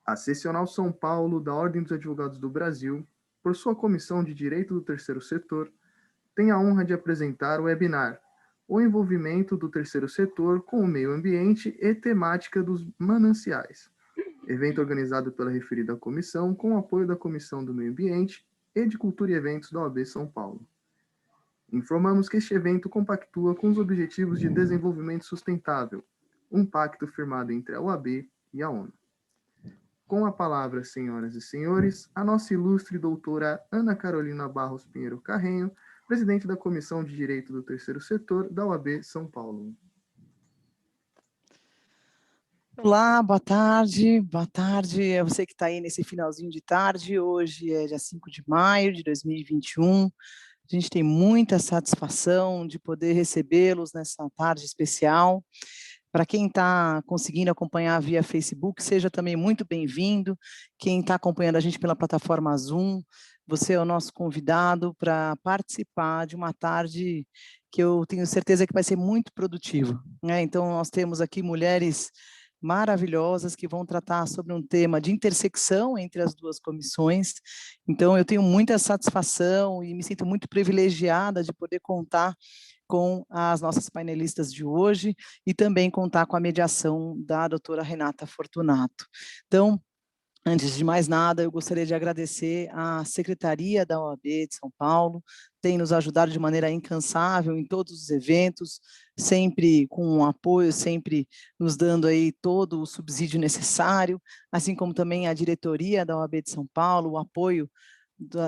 A Seccional São Paulo da Ordem dos Advogados do Brasil, por sua Comissão de Direito do Terceiro Setor, tem a honra de apresentar o webinar O envolvimento do terceiro setor com o meio ambiente e temática dos mananciais. Evento organizado pela referida comissão com o apoio da Comissão do Meio Ambiente e de Cultura e Eventos da OAB São Paulo. Informamos que este evento compactua com os Objetivos de Desenvolvimento Sustentável, um pacto firmado entre a OAB e a ONU. Com a palavra, senhoras e senhores, a nossa ilustre doutora Ana Carolina Barros Pinheiro Carrenho, presidente da Comissão de Direito do Terceiro Setor da OAB São Paulo. Olá, boa tarde. Boa tarde. É você que está aí nesse finalzinho de tarde. Hoje é dia 5 de maio de 2021. A gente tem muita satisfação de poder recebê-los nessa tarde especial. Para quem está conseguindo acompanhar via Facebook, seja também muito bem-vindo. Quem está acompanhando a gente pela plataforma Zoom, você é o nosso convidado para participar de uma tarde que eu tenho certeza que vai ser muito produtiva, né? Então, nós temos aqui mulheres maravilhosas que vão tratar sobre um tema de intersecção entre as duas comissões. Então, eu tenho muita satisfação e me sinto muito privilegiada de poder contar com as nossas painelistas de hoje e também contar com a mediação da doutora Renata Fortunato. Então, antes de mais nada, eu gostaria de agradecer à Secretaria da OAB de São Paulo, tem nos ajudado de maneira incansável em todos os eventos, sempre com um apoio, sempre nos dando aí todo o subsídio necessário, assim como também a diretoria da OAB de São Paulo, o apoio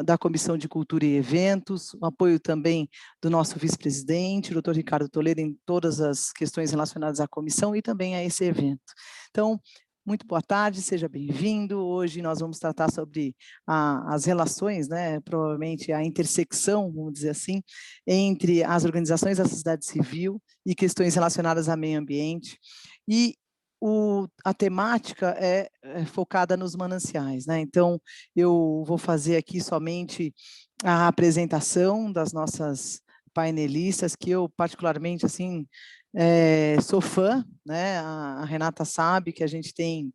da Comissão de Cultura e Eventos, o apoio também do nosso vice-presidente, o doutor Ricardo Toledo, em todas as questões relacionadas à comissão e também a esse evento. Então, muito boa tarde, seja bem-vindo. Hoje nós vamos tratar sobre as relações, né, provavelmente a intersecção, vamos dizer assim, entre as organizações da sociedade civil e questões relacionadas ao meio ambiente. E a temática é focada nos mananciais, né? Então, eu vou fazer aqui somente a apresentação das nossas painelistas, que eu particularmente, assim, sou fã, né? A Renata sabe que a gente tem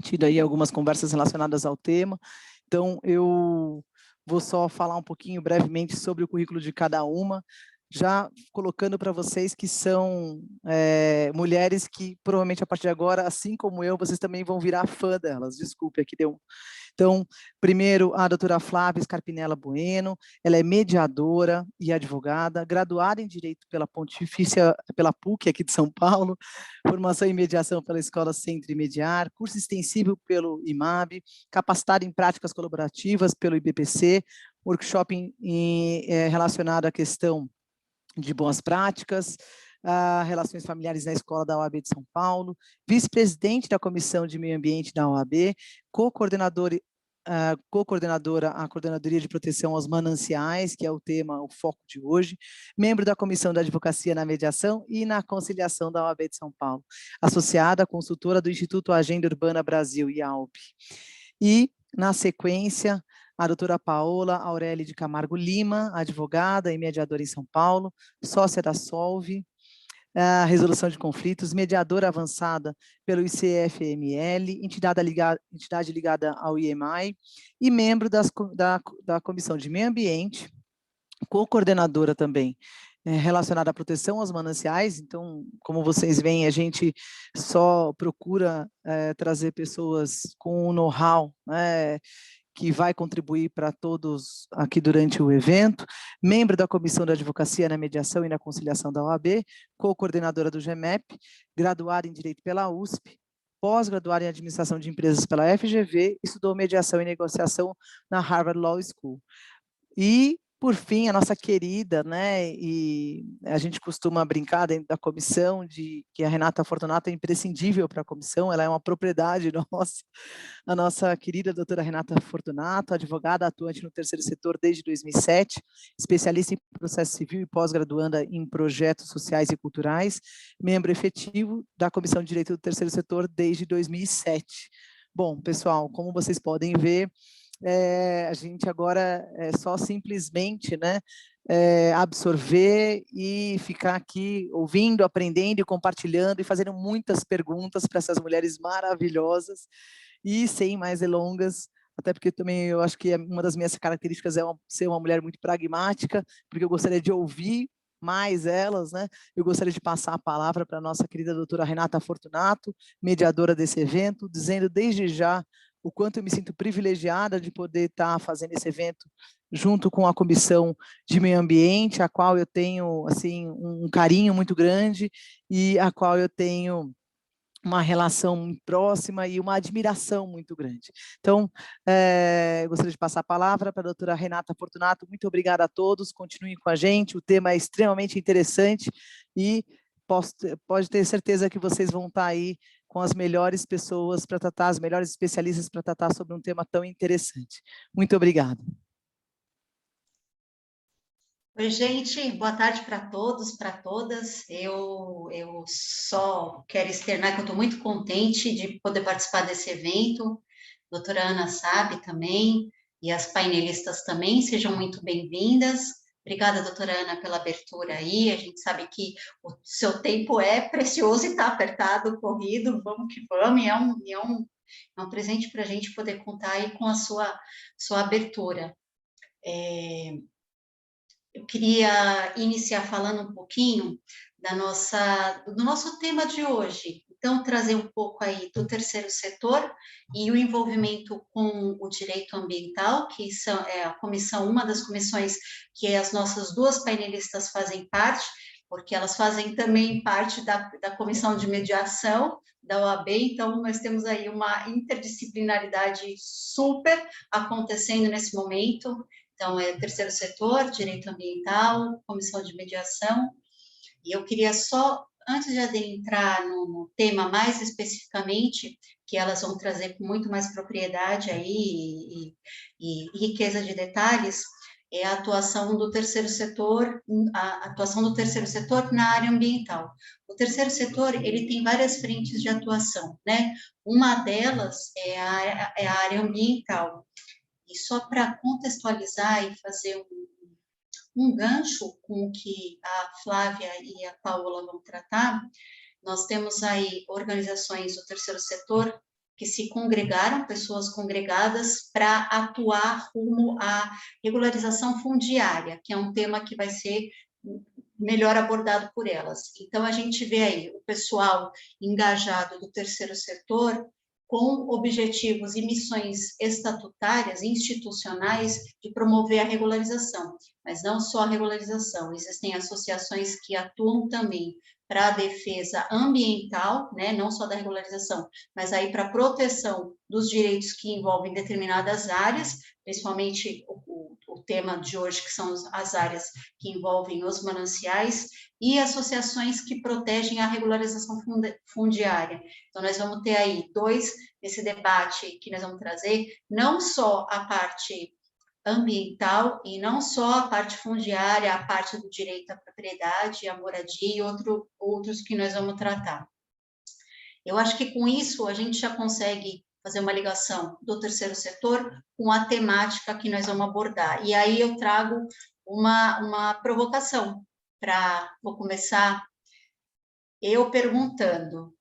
tido aí algumas conversas relacionadas ao tema, então eu vou só falar um pouquinho brevemente sobre o currículo de cada uma, já colocando para vocês que são mulheres que provavelmente a partir de agora, assim como eu, vocês também vão virar fã delas. Desculpe, aqui deu. Então, primeiro, a doutora Flávia Scarpinella Bueno, ela é mediadora e advogada, graduada em Direito pela Pontifícia, pela PUC aqui de São Paulo, formação em mediação pela Escola Centro e Mediar, curso extensivo pelo IMAB, capacitada em práticas colaborativas pelo IBPC, workshop relacionado à questão de boas práticas, relações familiares na escola da OAB de São Paulo, vice-presidente da Comissão de Meio Ambiente da OAB, co-coordenadora a Coordenadoria de Proteção aos Mananciais, que é o tema, o foco de hoje, membro da Comissão da Advocacia na Mediação e na Conciliação da OAB de São Paulo, associada consultora do Instituto Agenda Urbana Brasil, IAUB. E, na sequência, a doutora Paola Aurélia de Camargo Lima, advogada e mediadora em São Paulo, sócia da Solve, a resolução de conflitos, mediadora avançada pelo ICFML, entidade ligada ao IMI, e membro da Comissão de Meio Ambiente, co-coordenadora também, relacionada à proteção aos mananciais. Então, como vocês veem, a gente só procura trazer pessoas com know-how, né, que vai contribuir para todos aqui durante o evento, membro da Comissão de Advocacia na Mediação e na Conciliação da OAB, co-coordenadora do GEMEP, graduada em Direito pela USP, pós-graduada em Administração de Empresas pela FGV, estudou Mediação e Negociação na Harvard Law School. E, por fim, a nossa querida, né, e a gente costuma brincar dentro da comissão de que a Renata Fortunato é imprescindível para a comissão, ela é uma propriedade nossa, a nossa querida doutora Renata Fortunato, advogada atuante no terceiro setor desde 2007, especialista em processo civil e pós-graduanda em projetos sociais e culturais, membro efetivo da Comissão de Direito do Terceiro Setor desde 2007. Bom, pessoal, como vocês podem ver, a gente agora é só simplesmente, né, absorver e ficar aqui ouvindo, aprendendo e compartilhando e fazendo muitas perguntas para essas mulheres maravilhosas E sem mais delongas, até porque também eu acho que uma das minhas características é ser uma mulher muito pragmática, porque eu gostaria de ouvir mais elas, né? Eu gostaria de passar a palavra para a nossa querida doutora Renata Fortunato, mediadora desse evento, dizendo desde já o quanto eu me sinto privilegiada de poder estar fazendo esse evento junto com a Comissão de Meio Ambiente, a qual eu tenho assim um carinho muito grande e a qual eu tenho uma relação muito próxima e uma admiração muito grande. Então, eu gostaria de passar a palavra para a doutora Renata Fortunato. Muito obrigada a todos, continuem com a gente, o tema é extremamente interessante e pode ter certeza que vocês vão estar aí com as melhores pessoas para tratar, as melhores especialistas para tratar sobre um tema tão interessante. Muito obrigada. Oi, gente, boa tarde para todos, para todas. Eu só quero externar que eu estou muito contente de poder participar desse evento. A doutora Ana sabe também, e as painelistas também, sejam muito bem-vindas. Obrigada, doutora Ana, pela abertura aí. A gente sabe que o seu tempo é precioso e está apertado, corrido, vamos que vamos, e é um presente para a gente poder contar aí com a sua abertura. Eu queria iniciar falando um pouquinho do nosso tema de hoje. Então, trazer um pouco aí do terceiro setor e o envolvimento com o direito ambiental, que é a comissão, uma das comissões que as nossas duas painelistas fazem parte, porque elas fazem também parte da comissão de mediação da OAB, então nós temos aí uma interdisciplinaridade super acontecendo nesse momento. Então, é terceiro setor, direito ambiental, comissão de mediação. E eu queria só, antes de adentrar no tema mais especificamente, que elas vão trazer com muito mais propriedade aí e riqueza de detalhes, é a atuação do terceiro setor, na área ambiental. O terceiro setor, ele tem várias frentes de atuação, né? Uma delas é a área ambiental. E só para contextualizar e fazer um gancho com o que a Flávia e a Paola vão tratar, nós temos aí organizações do terceiro setor que se congregaram, pessoas congregadas, para atuar rumo à regularização fundiária, que é um tema que vai ser melhor abordado por elas. Então, a gente vê aí o pessoal engajado do terceiro setor com objetivos e missões estatutárias, institucionais, de promover a regularização. Mas não só a regularização, existem associações que atuam também para a defesa ambiental, né, não só da regularização, mas aí para a proteção dos direitos que envolvem determinadas áreas, principalmente o tema de hoje, que são as áreas que envolvem os mananciais, e associações que protegem a regularização fundiária. Então, nós vamos ter aí nesse debate que nós vamos trazer, não só a parte ambiental e não só a parte fundiária, a parte do direito à propriedade, à moradia e outros que nós vamos tratar. Eu acho que com isso a gente já consegue fazer uma ligação do terceiro setor com a temática que nós vamos abordar. E aí eu trago uma provocação vou começar eu perguntando: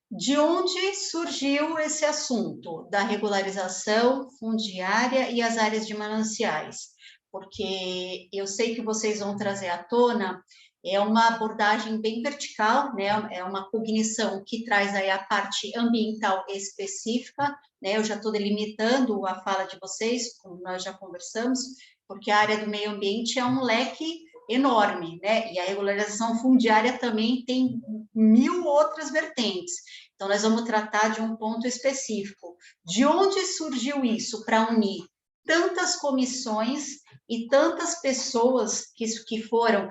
de onde surgiu esse assunto da regularização fundiária e as áreas de mananciais? Porque eu sei que vocês vão trazer à tona, é uma abordagem bem vertical, né? É uma cognição que traz aí a parte ambiental específica, né? Eu já estou delimitando a fala de vocês, como nós já conversamos, porque a área do meio ambiente é um leque enorme, né? E a regularização fundiária também tem 1000 outras vertentes. Então, nós vamos tratar de um ponto específico. De onde surgiu isso para unir tantas comissões e tantas pessoas que foram...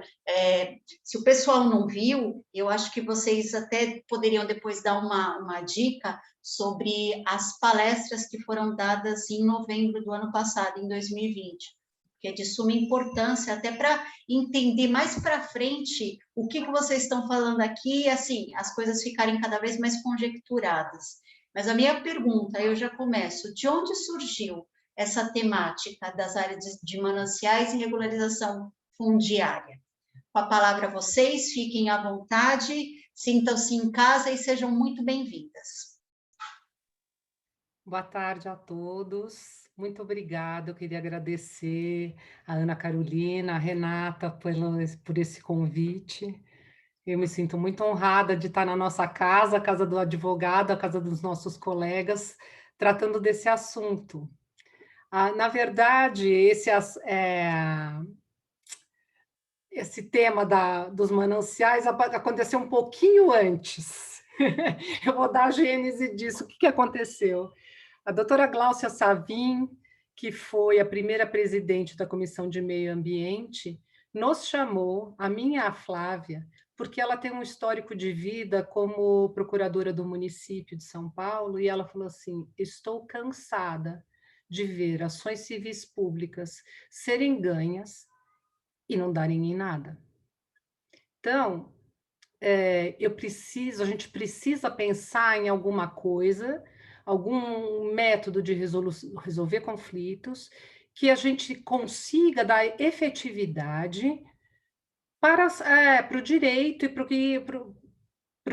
se o pessoal não viu, eu acho que vocês até poderiam depois dar uma dica sobre as palestras que foram dadas em novembro do ano passado, em 2020. Que é de suma importância, até para entender mais para frente o que vocês estão falando aqui, e assim, as coisas ficarem cada vez mais conjecturadas. Mas a minha pergunta, eu já começo, de onde surgiu essa temática das áreas de mananciais e regularização fundiária? Com a palavra a vocês, fiquem à vontade, sintam-se em casa e sejam muito bem-vindas. Boa tarde a todos. Muito obrigada. Eu queria agradecer a Ana Carolina, a Renata por esse convite. Eu me sinto muito honrada de estar na nossa casa, a casa do advogado, a casa dos nossos colegas, tratando desse assunto. Na verdade, esse tema dos mananciais aconteceu um pouquinho antes. Eu vou dar a gênese disso. O que aconteceu? A doutora Gláucia Savim, que foi a primeira presidente da Comissão de Meio Ambiente, nos chamou, a mim e a Flávia, porque ela tem um histórico de vida como procuradora do município de São Paulo, e ela falou assim: estou cansada de ver ações civis públicas serem ganhas e não darem em nada. Então, a gente precisa pensar em alguma coisa, algum método de resolver conflitos, que a gente consiga dar efetividade para o direito e para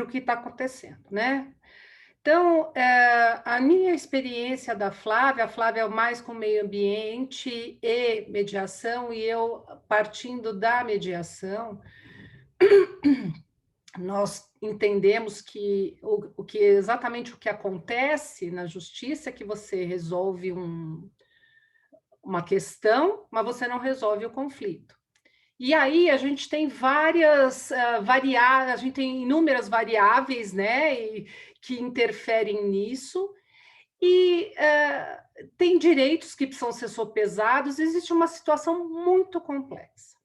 o que está acontecendo, né? Então, a minha experiência a Flávia é mais com meio ambiente e mediação, e eu partindo da mediação, nós entendemos que exatamente o que acontece na justiça é que você resolve uma questão, mas você não resolve o conflito. E aí a gente tem a gente tem inúmeras variáveis, né, que interferem nisso, e tem direitos que precisam ser sopesados, existe uma situação muito complexa.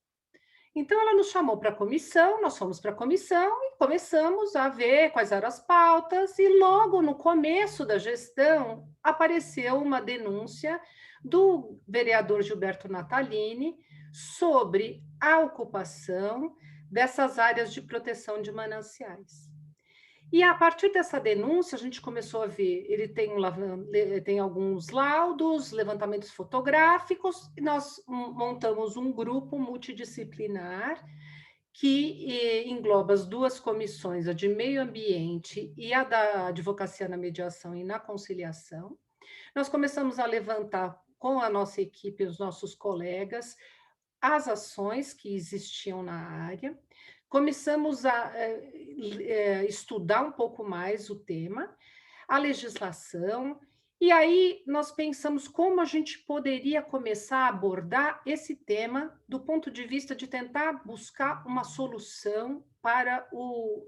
Então, ela nos chamou para a comissão, nós fomos para a comissão e começamos a ver quais eram as pautas, e logo no começo da gestão apareceu uma denúncia do vereador Gilberto Natalini sobre a ocupação dessas áreas de proteção de mananciais. E a partir dessa denúncia, a gente começou a ver, ele tem alguns laudos, levantamentos fotográficos, e nós montamos um grupo multidisciplinar que engloba as duas comissões, a de meio ambiente e a da advocacia na mediação e na conciliação. Nós começamos a levantar com a nossa equipe, os nossos colegas, as ações que existiam na área, começamos a estudar um pouco mais o tema, a legislação, e aí nós pensamos como a gente poderia começar a abordar esse tema do ponto de vista de tentar buscar uma solução para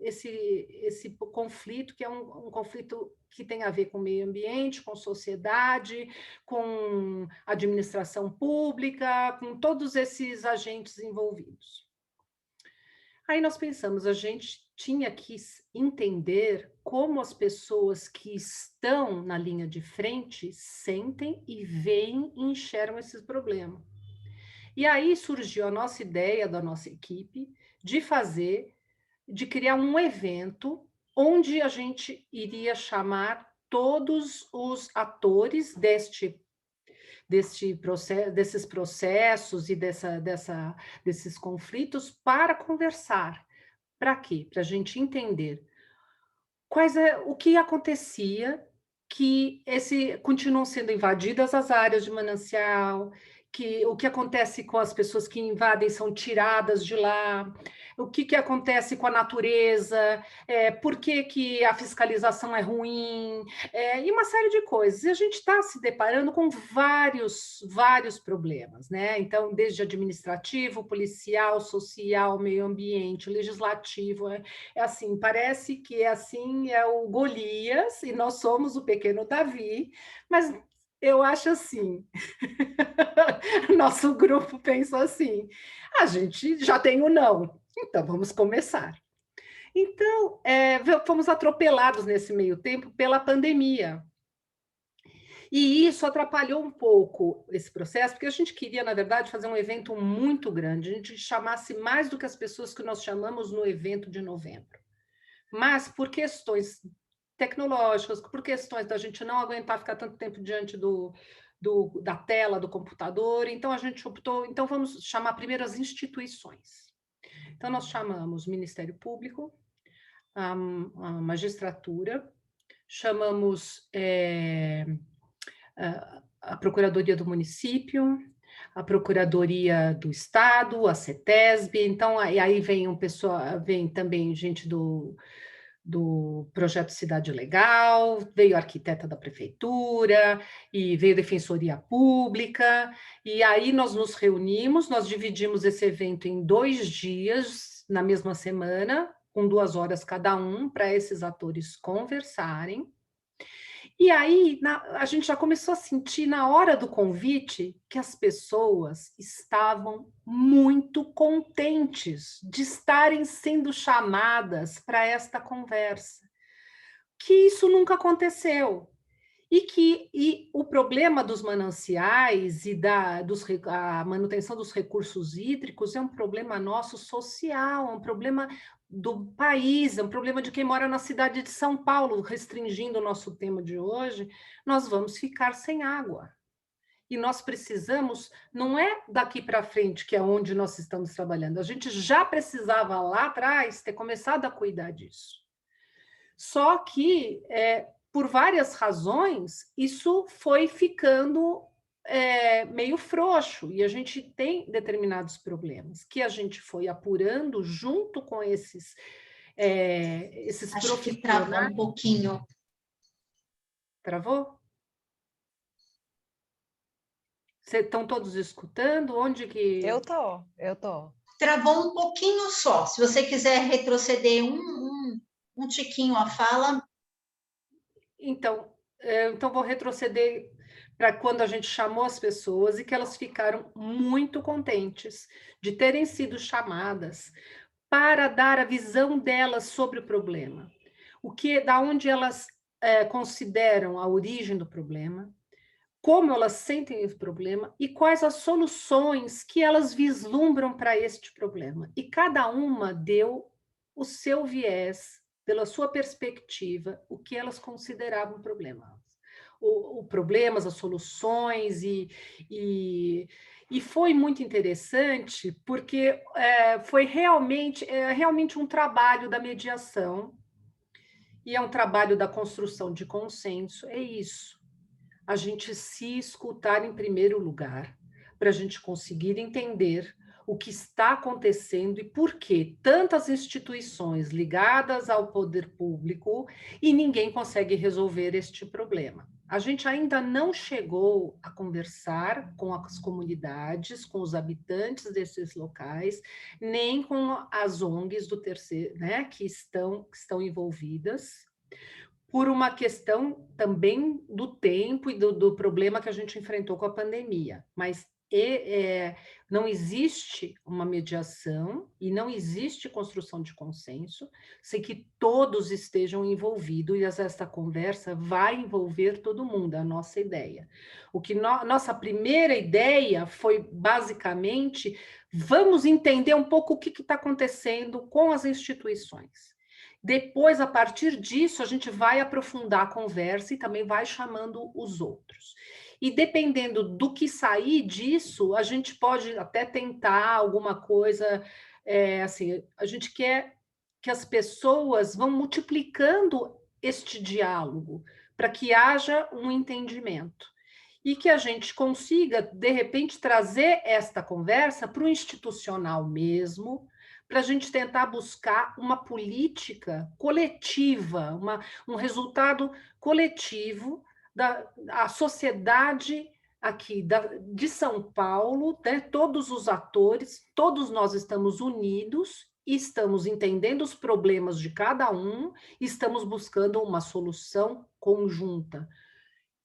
esse conflito, que é um conflito que tem a ver com o meio ambiente, com sociedade, com administração pública, com todos esses agentes envolvidos. Aí nós pensamos, a gente tinha que entender como as pessoas que estão na linha de frente sentem e veem e enxergam esses problemas. E aí surgiu a nossa ideia da nossa equipe de criar um evento onde a gente iria chamar todos os atores desses processos e desses conflitos para conversar. Para quê? Para a gente entender o que acontecia, que continuam sendo invadidas as áreas de manancial, o que acontece com as pessoas que invadem são tiradas de lá, o que acontece com a natureza, por que a fiscalização é ruim, e uma série de coisas. E a gente está se deparando com vários problemas, né? Então, desde administrativo, policial, social, meio ambiente, legislativo, assim, parece que assim é o Golias e nós somos o pequeno Davi, mas eu acho assim, nosso grupo pensou assim, a gente já tem o não, então vamos começar. Então, fomos atropelados nesse meio tempo pela pandemia. E isso atrapalhou um pouco esse processo, porque a gente queria, na verdade, fazer um evento muito grande, a gente chamasse mais do que as pessoas que nós chamamos no evento de novembro. Mas por questões tecnológicas, por questões da gente não aguentar ficar tanto tempo diante da tela do computador, então a gente optou, então vamos chamar primeiro as instituições. Então nós chamamos o Ministério Público, a magistratura, chamamos a Procuradoria do Município, a Procuradoria do Estado, a CETESB, então aí vem também gente do Projeto Cidade Legal, veio a arquiteta da prefeitura, e veio a Defensoria Pública, e aí nós nos reunimos, nós dividimos esse evento em 2 dias, na mesma semana, com 2 horas cada um, para esses atores conversarem. E aí, a gente já começou a sentir, na hora do convite, que as pessoas estavam muito contentes de estarem sendo chamadas para esta conversa, que isso nunca aconteceu. E o problema dos mananciais e a manutenção dos recursos hídricos é um problema nosso social, é um problema do país, é um problema de quem mora na cidade de São Paulo. Restringindo o nosso tema de hoje, nós vamos ficar sem água. E nós precisamos, não é daqui para frente que é onde nós estamos trabalhando, a gente já precisava lá atrás ter começado a cuidar disso. Só que, por várias razões, isso foi ficando meio frouxo, e a gente tem determinados problemas que a gente foi apurando junto com esses Acho profissionais. que travou um pouquinho. Travou? Vocês estão todos escutando? Onde que... Eu tô. Travou um pouquinho só. Se você quiser retroceder um tiquinho a fala. Então vou retroceder para quando a gente chamou as pessoas e que elas ficaram muito contentes de terem sido chamadas para dar a visão delas sobre o problema. Da onde elas consideram a origem do problema, como elas sentem esse problema e quais as soluções que elas vislumbram para este problema. E cada uma deu o seu viés, pela sua perspectiva, o que elas consideravam problemas. Problemas, as soluções, e foi muito interessante, porque foi realmente um trabalho da mediação, e é um trabalho da construção de consenso, é isso. A gente se escutar em primeiro lugar, para a gente conseguir entender o que está acontecendo e por que tantas instituições ligadas ao poder público e ninguém consegue resolver este problema. A gente ainda não chegou a conversar com as comunidades, com os habitantes desses locais, nem com as ONGs do terceiro, né, que estão envolvidas, por uma questão também do tempo e do problema que a gente enfrentou com a pandemia. Mas não existe uma mediação e não existe construção de consenso sem que todos estejam envolvidos, e essa conversa vai envolver todo mundo, é a nossa ideia. Nossa primeira ideia foi, basicamente, vamos entender um pouco o que está acontecendo com as instituições. Depois, a partir disso, a gente vai aprofundar a conversa e também vai chamando os outros. E dependendo do que sair disso, a gente pode até tentar alguma coisa, assim, a gente quer que as pessoas vão multiplicando este diálogo para que haja um entendimento e que a gente consiga, de repente, trazer esta conversa para o institucional mesmo, para a gente tentar buscar uma política coletiva, um resultado coletivo da sociedade aqui de São Paulo, né? Todos os atores, todos nós estamos unidos, estamos entendendo os problemas de cada um, estamos buscando uma solução conjunta.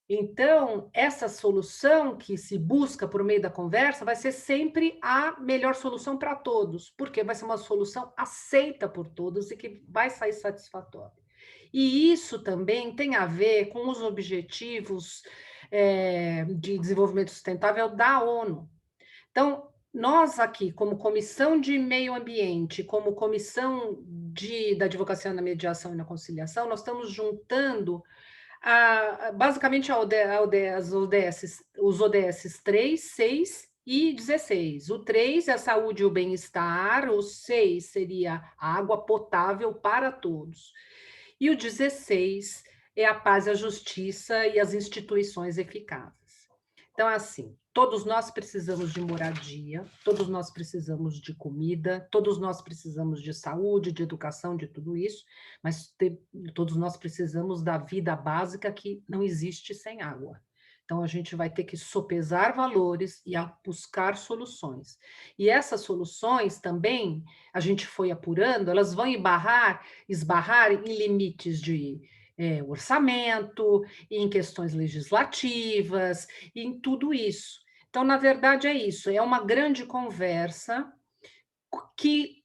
Então, essa solução que se busca por meio da conversa vai ser sempre a melhor solução para todos, porque vai ser uma solução aceita por todos e que vai sair satisfatória. E isso também tem a ver com os objetivos de desenvolvimento sustentável da ONU. Então, nós aqui, como Comissão de Meio Ambiente, como Comissão da Advocacia na Mediação e na Conciliação, nós estamos juntando basicamente os ODS 3, 6 e 16. O 3 é a saúde e o bem-estar, o 6 seria a água potável para todos. E o 16 é a paz e a justiça e as instituições eficazes. Então, assim, todos nós precisamos de moradia, todos nós precisamos de comida, todos nós precisamos de saúde, de educação, de tudo isso, mas todos nós precisamos da vida básica que não existe sem água. Então, a gente vai ter que sopesar valores e buscar soluções. E essas soluções também, a gente foi apurando, elas vão esbarrar em limites de orçamento, em questões legislativas, em tudo isso. Então, na verdade, é isso, é uma grande conversa que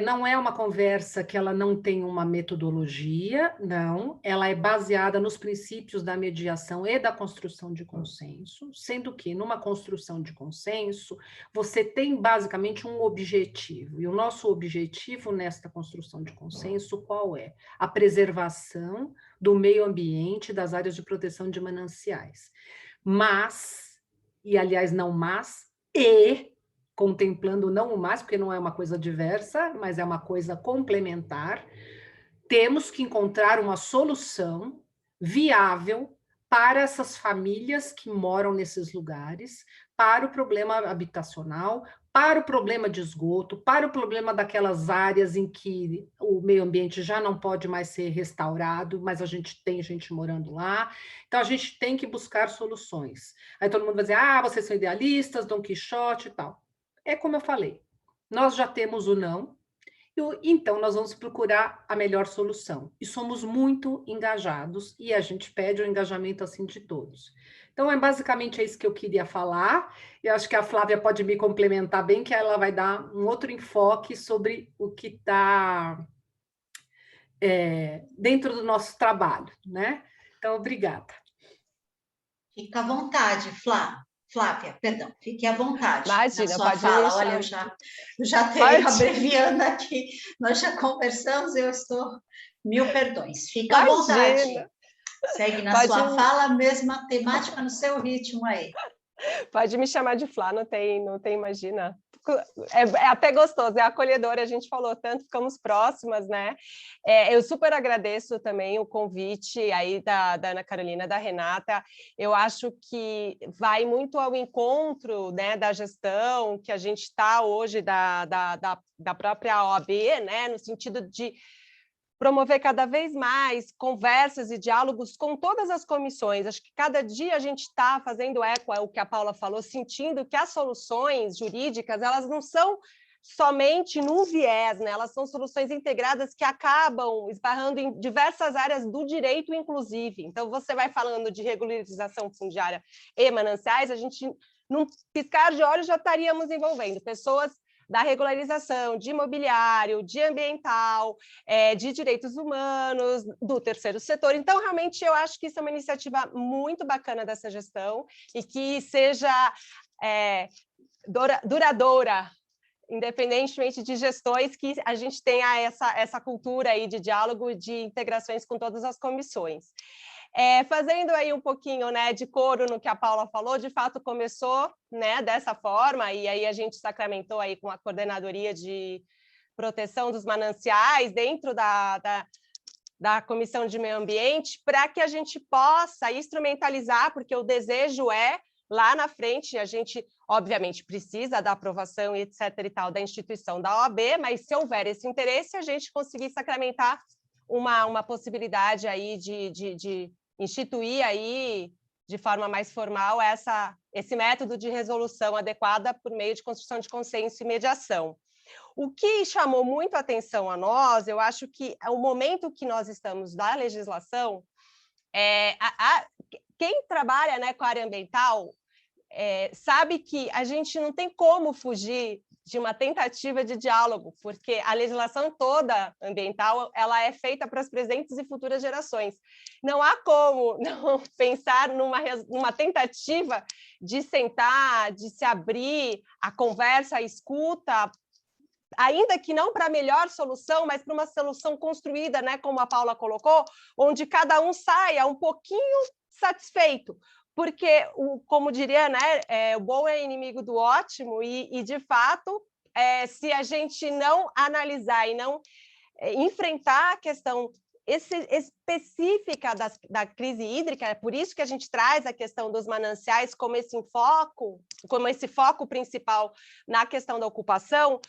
não é uma conversa que ela não tem uma metodologia, não, ela é baseada nos princípios da mediação e da construção de consenso, sendo que numa construção de consenso, você tem basicamente um objetivo, e o nosso objetivo nesta construção de consenso, qual é? A preservação do meio ambiente, das áreas de proteção de mananciais. Mas, e aliás, não mas, contemplando não o mais, porque não é uma coisa diversa, mas é uma coisa complementar, temos que encontrar uma solução viável para essas famílias que moram nesses lugares, para o problema habitacional, para o problema de esgoto, para o problema daquelas áreas em que o meio ambiente já não pode mais ser restaurado, mas a gente tem gente morando lá. Então, a gente tem que buscar soluções. Aí todo mundo vai dizer, vocês são idealistas, Dom Quixote e tal. É como eu falei, nós já temos o não, então nós vamos procurar a melhor solução. E somos muito engajados e a gente pede o engajamento assim de todos. Então, basicamente é isso que eu queria falar. Eu acho que a Flávia pode me complementar bem, que ela vai dar um outro enfoque sobre o que está dentro do nosso trabalho, né? Então, obrigada. Fica à vontade, Flávia, perdão, fique à vontade. Imagina, na sua fala. Olha, eu já tenho abreviando aqui, nós já conversamos, eu estou... Mil perdões. Fica à vontade. Segue na sua fala, mesma temática no seu ritmo aí. Pode me chamar de Flá, não tem, imagina. É até gostoso, é acolhedor, a gente falou tanto, ficamos próximas, né? Eu super agradeço também o convite aí da Ana Carolina, da Renata. Eu acho que vai muito ao encontro, né, da gestão que a gente está hoje, da própria OAB, né, no sentido de promover cada vez mais conversas e diálogos com todas as comissões. Acho que cada dia a gente está fazendo eco ao que a Paula falou, sentindo que as soluções jurídicas, elas não são somente num viés, né? Elas são soluções integradas que acabam esbarrando em diversas áreas do direito, inclusive. Então, você vai falando de regularização fundiária e mananciais, a gente, num piscar de olhos, já estaríamos envolvendo pessoas da regularização, de imobiliário, de ambiental, de direitos humanos, do terceiro setor. Então, realmente, eu acho que isso é uma iniciativa muito bacana dessa gestão e que seja duradoura, independentemente de gestões, que a gente tenha essa cultura aí de diálogo e de integrações com todas as comissões. Fazendo aí um pouquinho, né, de coro no que a Paula falou, de fato começou, né, dessa forma, e aí a gente sacramentou aí com a Coordenadoria de Proteção dos Mananciais dentro da Comissão de Meio Ambiente, para que a gente possa instrumentalizar, porque o desejo lá na frente, a gente, obviamente, precisa da aprovação e etc. e tal da instituição da OAB, mas se houver esse interesse, a gente conseguir sacramentar uma possibilidade aí de instituir aí de forma mais formal esse método de resolução adequada por meio de construção de consenso e mediação. O que chamou muito a atenção a nós, eu acho que o momento que nós estamos da legislação, quem trabalha, né, com a área ambiental sabe que a gente não tem como fugir de uma tentativa de diálogo, porque a legislação toda ambiental ela é feita para as presentes e futuras gerações. Não há como não pensar numa tentativa de sentar, de se abrir a conversa, a escuta, ainda que não para a melhor solução, mas para uma solução construída, né, como a Paula colocou, onde cada um saia um pouquinho satisfeito, porque, como diria, né, o bom é inimigo do ótimo, e de fato, se a gente não analisar e não enfrentar a questão específica da crise hídrica, é por isso que a gente traz a questão dos mananciais como esse foco principal na questão da ocupação,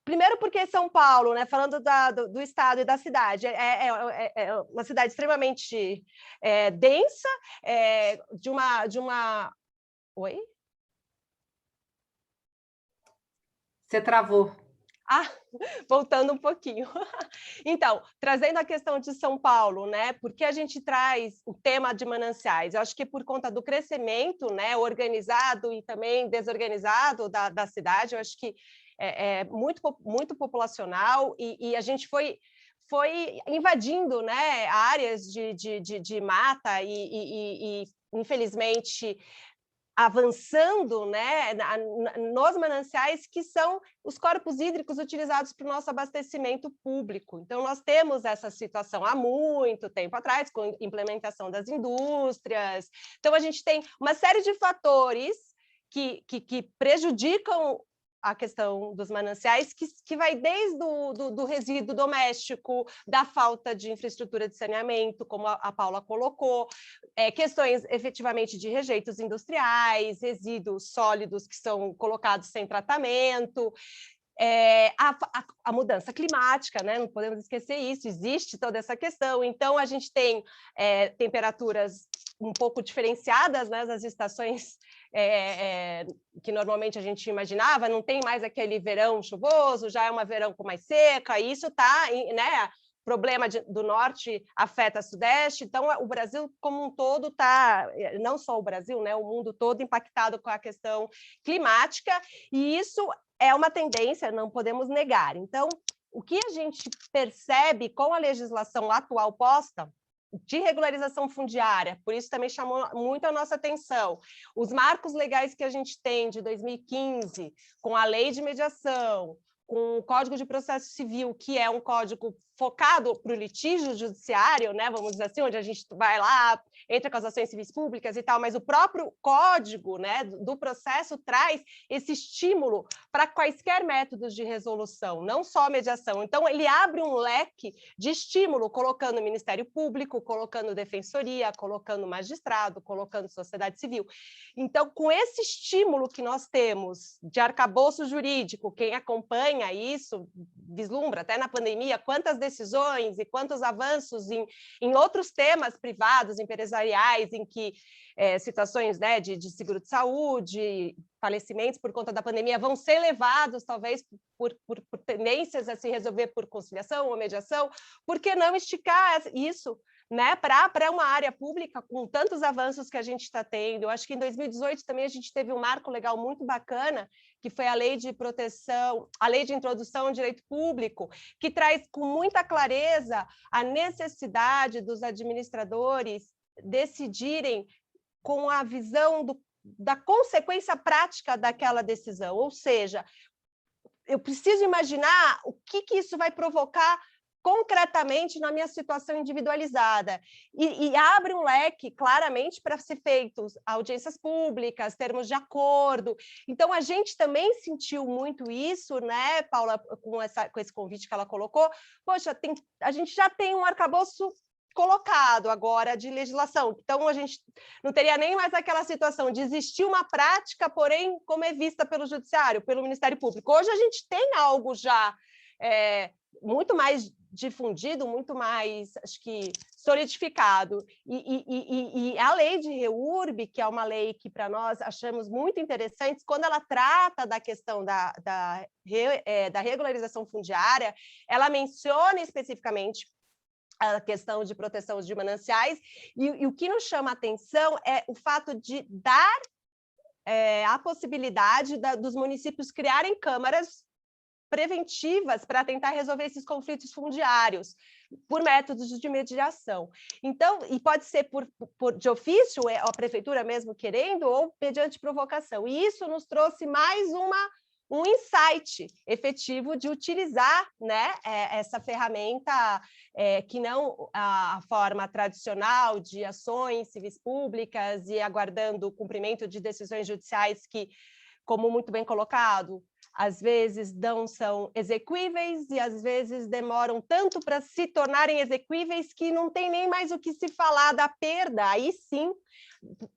primeiro porque São Paulo, né, falando do estado e da cidade, é uma cidade extremamente densa, de uma... Oi? Você travou. Voltando um pouquinho. Então, trazendo a questão de São Paulo, né? Por que a gente traz o tema de mananciais? Eu acho que por conta do crescimento, né, organizado e também desorganizado da cidade, eu acho que é muito populacional e a gente foi invadindo, né, áreas de mata e infelizmente avançando, né, nos mananciais, que são os corpos hídricos utilizados para o nosso abastecimento público. Então, nós temos essa situação há muito tempo atrás, com a implementação das indústrias. Então, a gente tem uma série de fatores que prejudicam a questão dos mananciais, que vai desde do resíduo doméstico, da falta de infraestrutura de saneamento, como a Paula colocou, questões efetivamente de rejeitos industriais, resíduos sólidos que são colocados sem tratamento, a mudança climática, né? Não podemos esquecer isso, existe toda essa questão. Então, a gente tem temperaturas um pouco diferenciadas, né, das estações que normalmente a gente imaginava, não tem mais aquele verão chuvoso, já é uma verão com mais seca, e isso está, né, problema do norte afeta o sudeste, então o Brasil como um todo está, não só o Brasil, né, o mundo todo impactado com a questão climática, e isso é uma tendência, não podemos negar. Então, o que a gente percebe com a legislação atual posta, de regularização fundiária, por isso também chamou muito a nossa atenção, os marcos legais que a gente tem de 2015, com a lei de mediação, com o Código de Processo Civil, que é um código focado para o litígio judiciário, né, vamos dizer assim, onde a gente vai lá, entra com as ações civis públicas e tal, mas o próprio código, né, do processo traz esse estímulo para quaisquer métodos de resolução, não só a mediação. Então, ele abre um leque de estímulo, colocando o Ministério Público, colocando defensoria, colocando magistrado, colocando sociedade civil. Então, com esse estímulo que nós temos de arcabouço jurídico, quem acompanha isso, vislumbra, até na pandemia, quantas decisões e quantos avanços em outros temas privados, empresariais, em que situações, né, de seguro de saúde, falecimentos por conta da pandemia vão ser levados, talvez, por tendências a se resolver por conciliação ou mediação, por que não esticar isso, né, para uma área pública com tantos avanços que a gente está tendo? Eu acho que em 2018 também a gente teve um marco legal muito bacana, que foi a lei de proteção, a lei de introdução ao direito público, que traz com muita clareza a necessidade dos administradores decidirem com a visão da consequência prática daquela decisão, ou seja, eu preciso imaginar o que isso vai provocar concretamente na minha situação individualizada, e abre um leque claramente para ser feitos audiências públicas, termos de acordo. Então, a gente também sentiu muito isso, né, Paula, com esse convite que ela colocou. Poxa, a gente já tem um arcabouço colocado agora de legislação, então a gente não teria nem mais aquela situação de existir uma prática, porém, como é vista pelo Judiciário, pelo Ministério Público. Hoje a gente tem algo já muito mais difundido, muito mais, acho que, solidificado. E a lei de REURB, que é uma lei que, para nós, achamos muito interessante, quando ela trata da questão da regularização fundiária, ela menciona especificamente a questão de proteção de mananciais, e o que nos chama a atenção é o fato de dar a possibilidade dos municípios criarem câmaras preventivas para tentar resolver esses conflitos fundiários por métodos de mediação. Então, e pode ser de ofício, a prefeitura mesmo querendo, ou mediante provocação. E isso nos trouxe mais um insight efetivo de utilizar, né, essa ferramenta que não a forma tradicional de ações civis públicas e aguardando o cumprimento de decisões judiciais que como muito bem colocado, às vezes não são exequíveis e às vezes demoram tanto para se tornarem exequíveis que não tem nem mais o que se falar da perda, aí sim,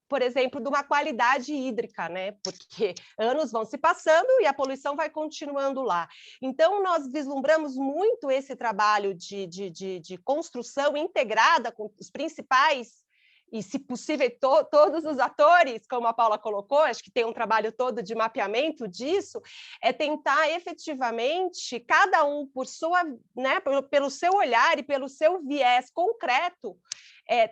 por exemplo, de uma qualidade hídrica, né? Porque anos vão se passando e a poluição vai continuando lá. Então, nós vislumbramos muito esse trabalho de construção integrada com os principais e, se possível, todos os atores, como a Paula colocou, acho que tem um trabalho todo de mapeamento disso, é tentar efetivamente, cada um por sua, né, pelo seu olhar e pelo seu viés concreto,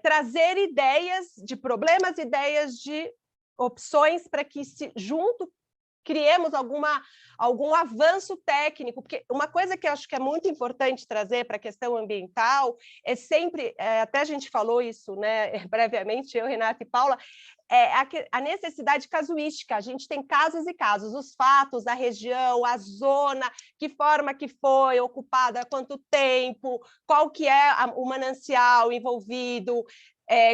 trazer ideias de problemas, ideias de opções para que, junto, criemos algum avanço técnico, porque uma coisa que eu acho que é muito importante trazer para a questão ambiental é sempre, até a gente falou isso, né, brevemente, eu, Renata e Paula, a necessidade casuística. A gente tem casos e casos, os fatos, a região, a zona, que forma que foi ocupada, há quanto tempo, qual que é o manancial envolvido,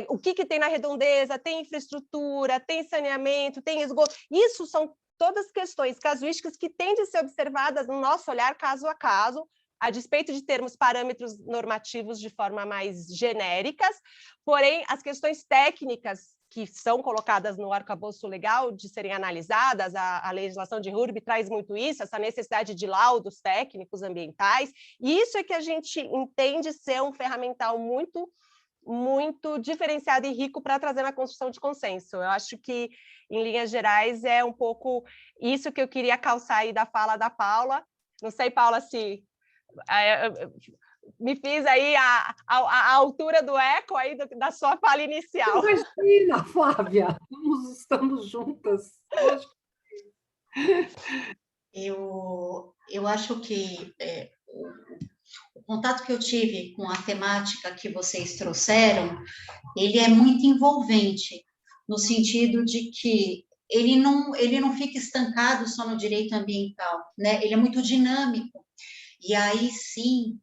o que tem na redondeza, tem infraestrutura, tem saneamento, tem esgoto. Isso são todas questões casuísticas que têm de ser observadas no nosso olhar caso a caso, a despeito de termos parâmetros normativos de forma mais genéricas, porém, as questões técnicas que são colocadas no arcabouço legal de serem analisadas, a legislação de RURB traz muito isso, essa necessidade de laudos técnicos ambientais, e isso é que a gente entende ser um ferramental muito diferenciado e rico para trazer uma construção de consenso. Eu acho que, em linhas gerais, é um pouco isso que eu queria calçar aí da fala da Paula. Não sei, Paula, se me fiz aí a altura do eco aí da sua fala inicial. Imagina, Flávia, estamos juntas. Eu acho que o contato que eu tive com a temática que vocês trouxeram, ele é muito envolvente, no sentido de que ele não fica estancado só no direito ambiental, né? Ele é muito dinâmico. E aí, sim,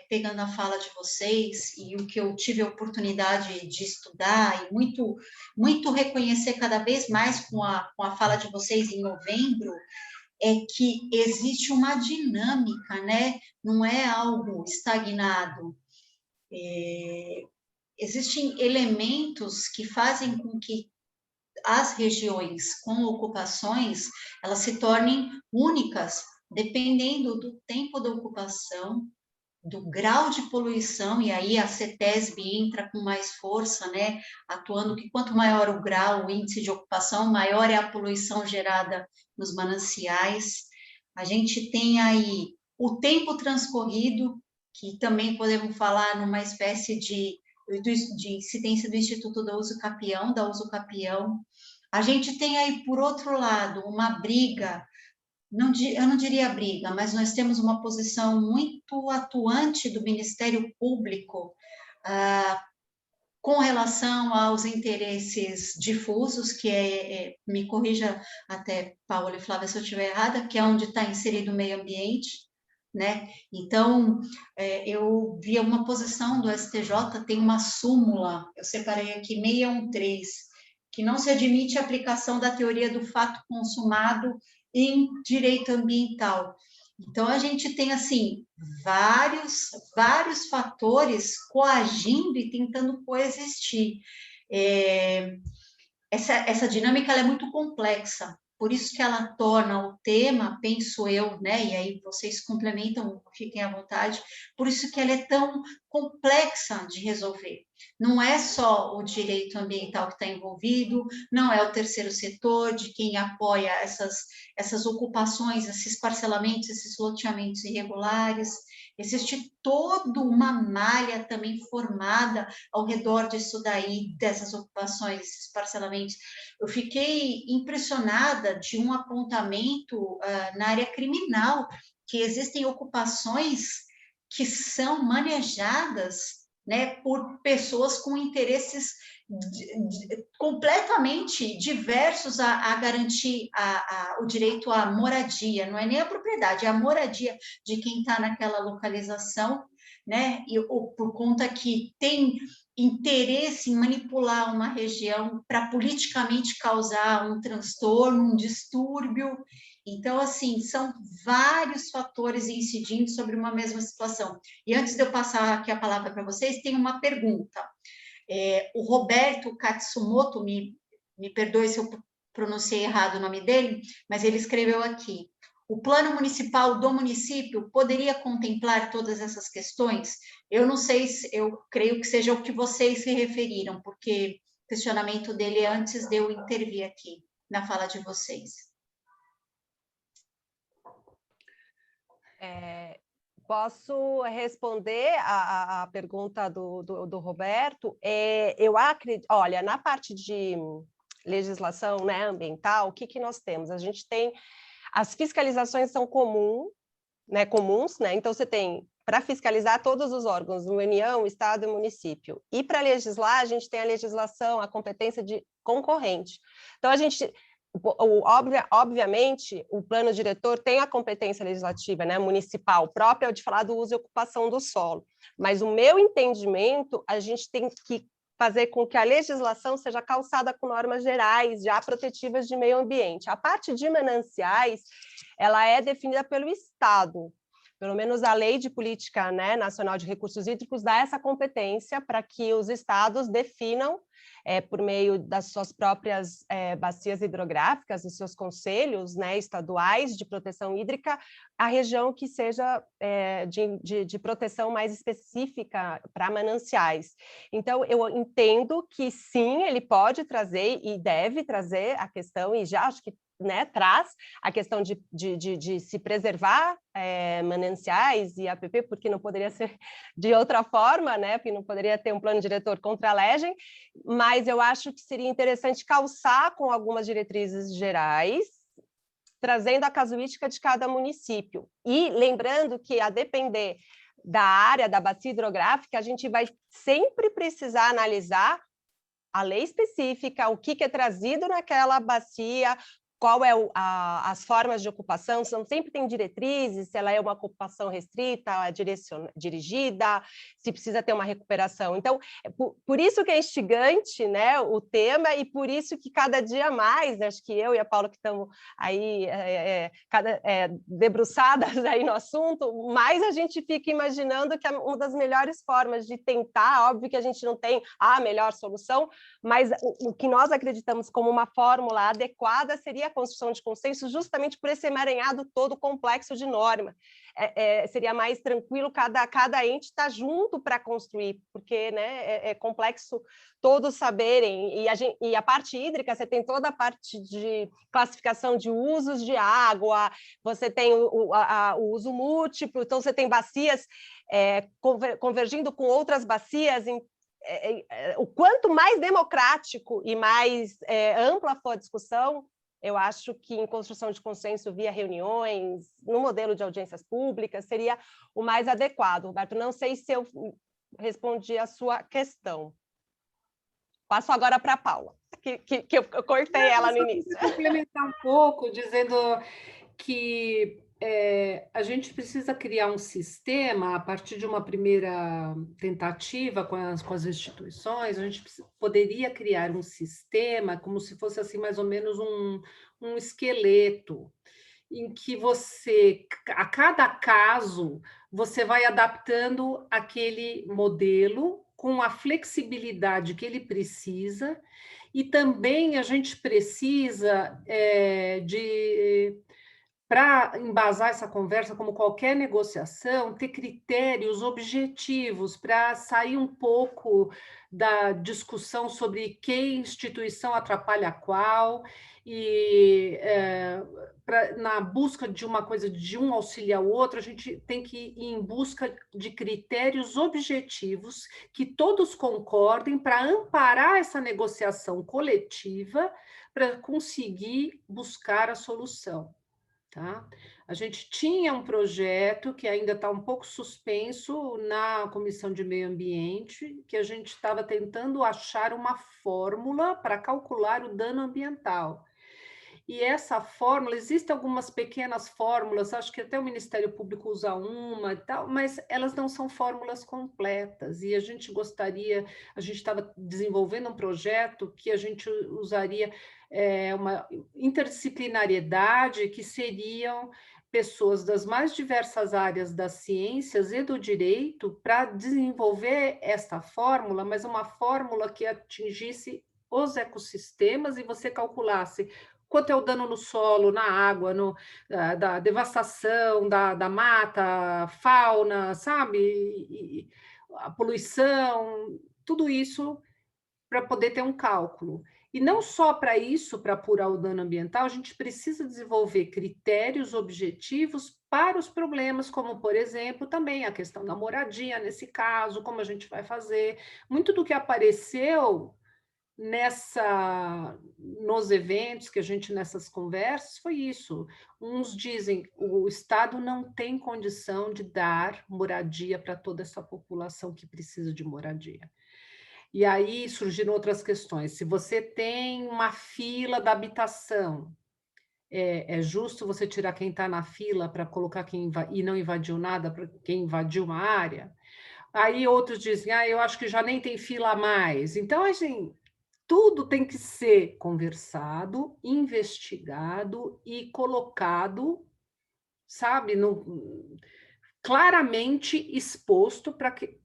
pegando a fala de vocês e o que eu tive a oportunidade de estudar e muito reconhecer cada vez mais com a fala de vocês em novembro, é que existe uma dinâmica, né? Não é algo estagnado. Existem elementos que fazem com que as regiões com ocupações, elas se tornem únicas, dependendo do tempo da ocupação, do grau de poluição, e aí a CETESB entra com mais força, né, atuando que quanto maior o grau, o índice de ocupação, maior é a poluição gerada nos mananciais. A gente tem aí o tempo transcorrido, que também podemos falar numa espécie de incidência do Instituto da Uso Capião. A gente tem aí, por outro lado, uma briga, eu não diria briga, mas nós temos uma posição muito atuante do Ministério Público com relação aos interesses difusos, que me corrija até, Paula e Flávia, se eu estiver errada, que é onde está inserido o meio ambiente, né? Então, eu vi uma posição do STJ, tem uma súmula, eu separei aqui, 613, que não se admite a aplicação da teoria do fato consumado em direito ambiental. Então, a gente tem, assim, vários fatores coagindo e tentando coexistir. Essa dinâmica ela é muito complexa, por isso que ela torna o tema, penso eu, né, e aí vocês complementam, fiquem à vontade, por isso que ela é tão complexa de resolver. Não é só o direito ambiental que está envolvido, não é o terceiro setor, de quem apoia essas ocupações, esses parcelamentos, esses loteamentos irregulares. Existe toda uma malha também formada ao redor disso daí, dessas ocupações, esses parcelamentos. Eu fiquei impressionada de um apontamento na área criminal, que existem ocupações que são manejadas, né, por pessoas com interesses completamente diversos a garantir o direito à moradia, não é nem a propriedade, é a moradia de quem está naquela localização, né? Ou por conta que tem interesse em manipular uma região para politicamente causar um transtorno, um distúrbio. Então, assim, são vários fatores incidindo sobre uma mesma situação. E antes de eu passar aqui a palavra para vocês, tem uma pergunta. O Roberto Katsumoto, me perdoe se eu pronunciei errado o nome dele, mas ele escreveu aqui: o plano municipal do município poderia contemplar todas essas questões? Eu não sei, eu creio que seja o que vocês se referiram, porque o questionamento dele é antes de eu intervir aqui na fala de vocês. Posso responder a pergunta do Roberto? Eu acredito, olha, na parte de legislação, né, ambiental, o que nós temos? A gente tem, as fiscalizações são comuns, né? Então você tem, para fiscalizar todos os órgãos, União, Estado e município. E para legislar, a gente tem a legislação, a competência de concorrente. Então a gente... Obviamente, o plano diretor tem a competência legislativa, né, municipal, própria de falar do uso e ocupação do solo, mas o meu entendimento, a gente tem que fazer com que a legislação seja calçada com normas gerais, já protetivas de meio ambiente. A parte de mananciais, ela é definida pelo Estado, pelo menos a Lei de Política, né, Nacional de Recursos Hídricos dá essa competência para que os estados definam, por meio das suas próprias bacias hidrográficas, dos seus conselhos, né, estaduais de proteção hídrica, a região que seja de proteção mais específica para mananciais. Então, eu entendo que sim, ele pode trazer e deve trazer a questão, e já acho que, né, traz a questão de se preservar mananciais e APP, porque não poderia ser de outra forma, né, porque não poderia ter um plano diretor contra a legem, mas eu acho que seria interessante calçar com algumas diretrizes gerais, trazendo a casuística de cada município. E lembrando que, a depender da área da bacia hidrográfica, a gente vai sempre precisar analisar a lei específica, o que é trazido naquela bacia, qual é as formas de ocupação, sempre tem diretrizes, se ela é uma ocupação restrita, dirigida, se precisa ter uma recuperação. Então, por isso que é instigante, né, o tema, e por isso que cada dia mais, acho que eu e a Paula que estamos aí debruçadas aí no assunto, mais a gente fica imaginando que é uma das melhores formas de tentar, óbvio que a gente não tem a melhor solução, mas o que nós acreditamos como uma fórmula adequada seria a construção de consenso, justamente por esse emaranhado todo complexo de norma. Seria mais tranquilo cada ente estar junto para construir, porque, né, é complexo todos saberem, e a parte hídrica, você tem toda a parte de classificação de usos de água, você tem o uso múltiplo, então você tem bacias convergindo com outras bacias, o quanto mais democrático e mais ampla for a discussão, eu acho que em construção de consenso via reuniões, no modelo de audiências públicas, seria o mais adequado. Roberto, não sei se eu respondi a sua questão. Passo agora para a Paula, que eu cortei ela no início. Vou complementar um pouco, dizendo que a gente precisa criar um sistema, a partir de uma primeira tentativa com as instituições, a gente poderia criar um sistema como se fosse assim, mais ou menos um esqueleto, em que você, a cada caso, você vai adaptando aquele modelo com a flexibilidade que ele precisa, e também a gente precisa para embasar essa conversa, como qualquer negociação, ter critérios objetivos para sair um pouco da discussão sobre que instituição atrapalha qual, e na busca de uma coisa, de um auxiliar o outro, a gente tem que ir em busca de critérios objetivos que todos concordem para amparar essa negociação coletiva para conseguir buscar a solução. Tá? A gente tinha um projeto que ainda está um pouco suspenso na Comissão de Meio Ambiente, que a gente estava tentando achar uma fórmula para calcular o dano ambiental. E essa fórmula, existem algumas pequenas fórmulas, acho que até o Ministério Público usa uma e tal, mas elas não são fórmulas completas. E a gente estava desenvolvendo um projeto que a gente usaria uma interdisciplinariedade, que seriam pessoas das mais diversas áreas das ciências e do direito para desenvolver esta fórmula, mas uma fórmula que atingisse os ecossistemas e você calculasse quanto é o dano no solo, na água, da devastação da mata, fauna, sabe? E a poluição, tudo isso para poder ter um cálculo. E não só para isso, para apurar o dano ambiental, a gente precisa desenvolver critérios objetivos para os problemas, como, por exemplo, também a questão da moradia, nesse caso, como a gente vai fazer. Muito do que apareceu nos eventos que a gente, nessas conversas, foi isso. Uns dizem o Estado não tem condição de dar moradia para toda essa população que precisa de moradia. E aí surgiram outras questões. Se você tem uma fila da habitação, é justo você tirar quem está na fila para colocar e não invadiu nada para quem invadiu uma área? Aí outros dizem, eu acho que já nem tem fila mais. Então, assim, tudo tem que ser conversado, investigado e colocado, sabe, claramente exposto para que,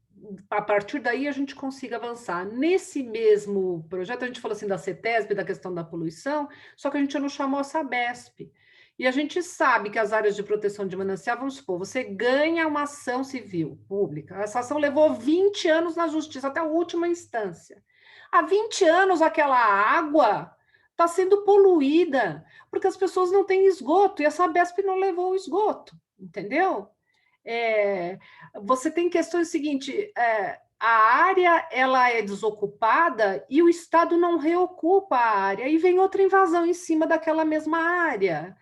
a partir daí, a gente consiga avançar. Nesse mesmo projeto, a gente falou assim da CETESB, da questão da poluição, só que a gente não chamou a SABESP. E a gente sabe que as áreas de proteção de manancial, vamos supor, você ganha uma ação civil pública. Essa ação levou 20 anos na justiça, até a última instância. Há 20 anos, aquela água está sendo poluída, porque as pessoas não têm esgoto, e a SABESP não levou o esgoto, entendeu? Você tem questões seguinte, a área ela é desocupada e o Estado não reocupa a área, e vem outra invasão em cima daquela mesma área.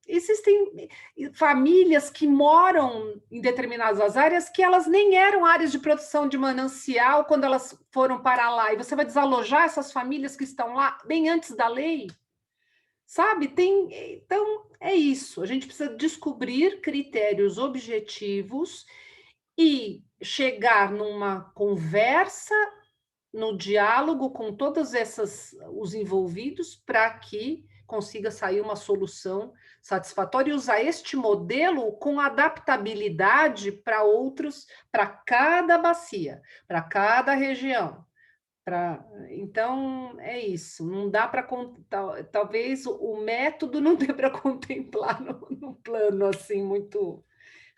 Existem famílias que moram em determinadas áreas que elas nem eram áreas de produção de manancial quando elas foram para lá, e você vai desalojar essas famílias que estão lá bem antes da lei? Sabe? Então, é isso. A gente precisa descobrir critérios objetivos e chegar numa conversa, no diálogo com todos os envolvidos, para que consiga sair uma solução satisfatória e usar este modelo com adaptabilidade para outros, para cada bacia, para cada região. Então, é isso. Não dá para... Talvez o método não dê para contemplar no plano assim muito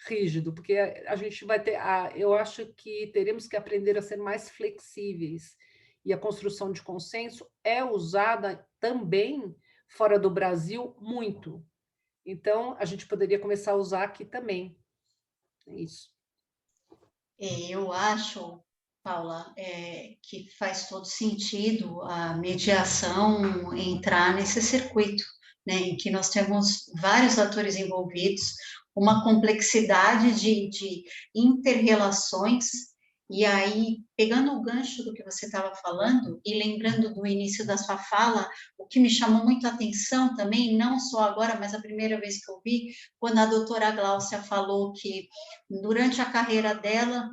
rígido, porque a gente vai ter... eu acho que teremos que aprender a ser mais flexíveis. E a construção de consenso é usada também fora do Brasil muito. Então, a gente poderia começar a usar aqui também. É isso. Eu acho, Paula, que faz todo sentido a mediação entrar nesse circuito, né, em que nós temos vários atores envolvidos, uma complexidade de inter-relações. E aí, pegando o gancho do que você estava falando e lembrando do início da sua fala, o que me chamou muito a atenção também, não só agora, mas a primeira vez que eu vi, quando a doutora Gláucia falou que durante a carreira dela,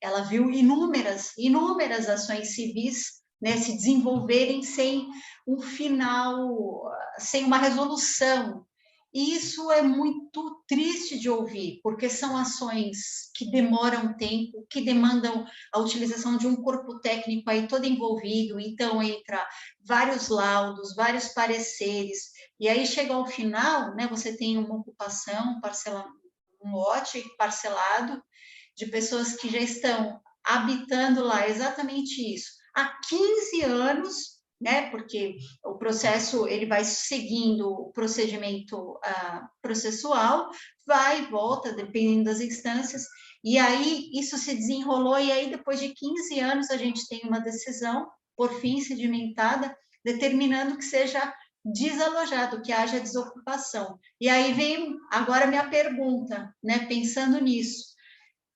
ela viu inúmeras ações civis, né, se desenvolverem sem um final, sem uma resolução. E isso é muito triste de ouvir, porque são ações que demoram tempo, que demandam a utilização de um corpo técnico aí todo envolvido, então entra vários laudos, vários pareceres, e aí chega ao final, né, você tem uma ocupação, um lote parcelado, de pessoas que já estão habitando lá, exatamente isso, há 15 anos, né, porque o processo ele vai seguindo o procedimento processual, vai e volta, dependendo das instâncias, e aí isso se desenrolou, e aí depois de 15 anos a gente tem uma decisão, por fim sedimentada, determinando que seja desalojado, que haja desocupação. E aí vem agora a minha pergunta, né, pensando nisso,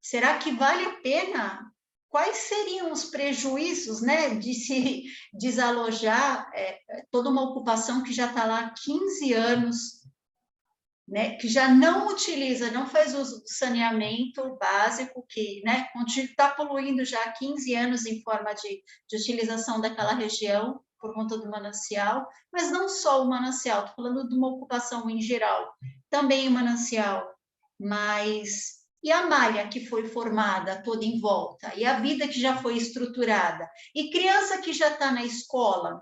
será que vale a pena quais seriam os prejuízos, né, de se desalojar toda uma ocupação que já está lá há 15 anos, né, que já não utiliza, não faz uso do saneamento básico, que, né, está poluindo já há 15 anos em forma de utilização daquela região por conta do manancial, mas não só o manancial, estou falando de uma ocupação em geral, também o manancial, mas e a malha que foi formada toda em volta, e a vida que já foi estruturada, e criança que já está na escola,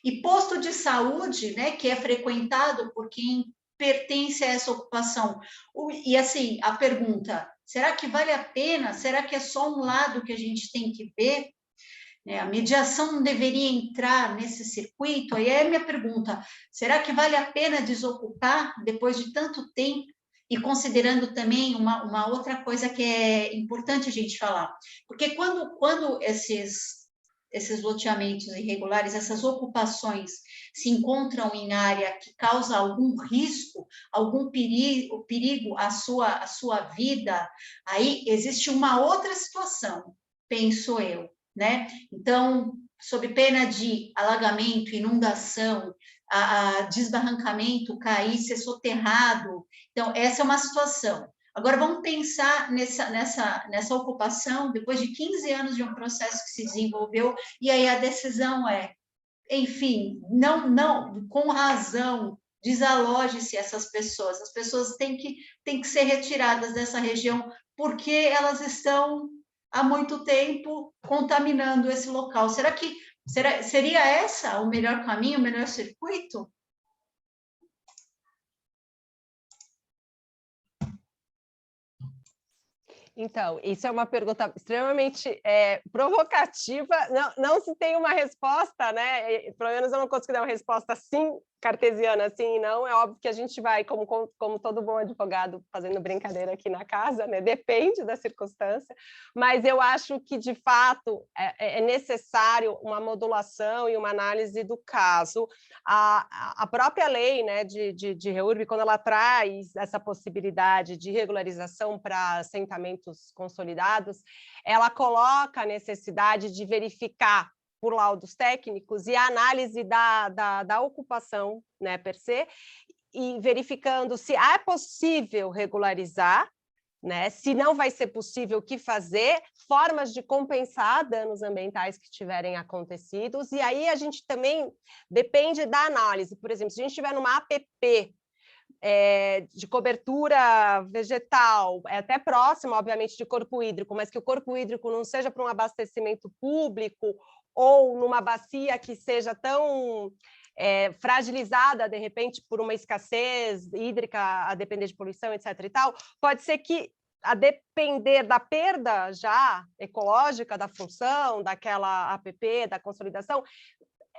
e posto de saúde, né, que é frequentado por quem pertence a essa ocupação. E assim, a pergunta, será que vale a pena? Será que é só um lado que a gente tem que ver? A mediação não deveria entrar nesse circuito? Aí é a minha pergunta, será que vale a pena desocupar depois de tanto tempo? E considerando também uma outra coisa que é importante a gente falar, porque quando esses loteamentos irregulares, essas ocupações se encontram em área que causa algum risco, algum perigo à sua vida, aí existe uma outra situação, penso eu, né? Então, sob pena de alagamento, inundação, desbarrancamento, cair, ser soterrado. Então, essa é uma situação. Agora, vamos pensar nessa ocupação, depois de 15 anos de um processo que se desenvolveu, e aí a decisão é, enfim, não, com razão, desaloje-se essas pessoas. As pessoas têm que ser retiradas dessa região, porque elas estão há muito tempo contaminando esse local. Seria essa o melhor caminho, o melhor circuito? Então, isso é uma pergunta extremamente provocativa, não se tem uma resposta, né? Pelo menos eu não consigo dar uma resposta sim, cartesiana, assim, não. É óbvio que a gente vai, como todo bom advogado, fazendo brincadeira aqui na casa, né? Depende da circunstância, mas eu acho que, de fato, é necessário uma modulação e uma análise do caso. A própria lei, né, de REURB, quando ela traz essa possibilidade de regularização para assentamentos consolidados, ela coloca a necessidade de verificar por laudos técnicos e a análise da ocupação, né, per se, e verificando se é possível regularizar, né, se não vai ser possível, o que fazer, formas de compensar danos ambientais que tiverem acontecido, e aí a gente também depende da análise. Por exemplo, se a gente estiver numa APP, de cobertura vegetal, até próximo, obviamente, de corpo hídrico, mas que o corpo hídrico não seja para um abastecimento público ou numa bacia que seja tão fragilizada, de repente, por uma escassez hídrica, a depender de poluição, etc. e tal, pode ser que, a depender da perda já ecológica da função, daquela APP, da consolidação,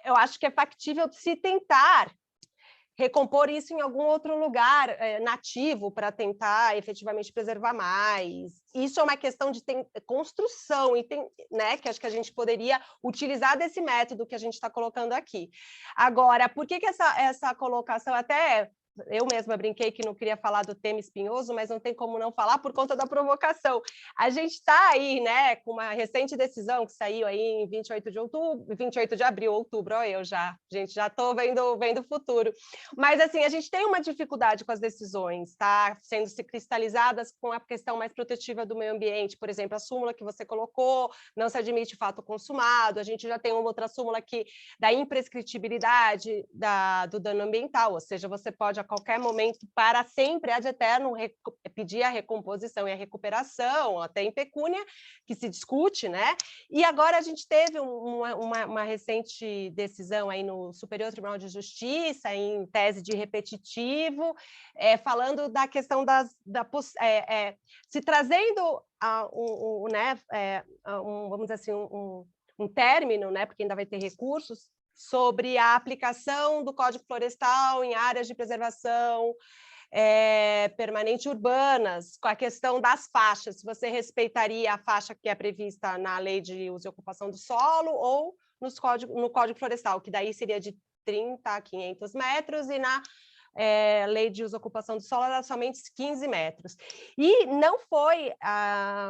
eu acho que é factível se tentar recompor isso em algum outro lugar nativo para tentar efetivamente preservar mais. Isso é uma questão de construção, né, que acho que a gente poderia utilizar desse método que a gente está colocando aqui. Agora, por que essa colocação até... Eu mesma brinquei que não queria falar do tema espinhoso, mas não tem como não falar por conta da provocação. A gente está aí, né, com uma recente decisão que saiu aí em 28 de abril, outubro, gente, já estou vendo o futuro. Mas, assim, a gente tem uma dificuldade com as decisões, tá? Sendo se cristalizadas com a questão mais protetiva do meio ambiente. Por exemplo, a súmula que você colocou, não se admite fato consumado, a gente já tem uma outra súmula aqui da imprescritibilidade do dano ambiental, ou seja, você pode a qualquer momento, para sempre, ad eterno, pedir a recomposição e a recuperação, até em pecúnia, que se discute, né? E agora a gente teve uma recente decisão aí no Superior Tribunal de Justiça, em tese de repetitivo, falando da questão se trazendo vamos dizer assim, um término, né? Porque ainda vai ter recursos, sobre a aplicação do Código Florestal em áreas de preservação permanente urbanas, com a questão das faixas, se você respeitaria a faixa que é prevista na Lei de Uso e Ocupação do Solo ou no Código Florestal, que daí seria de 30 a 500 metros, e na lei de uso e ocupação do solo era somente 15 metros. E não foi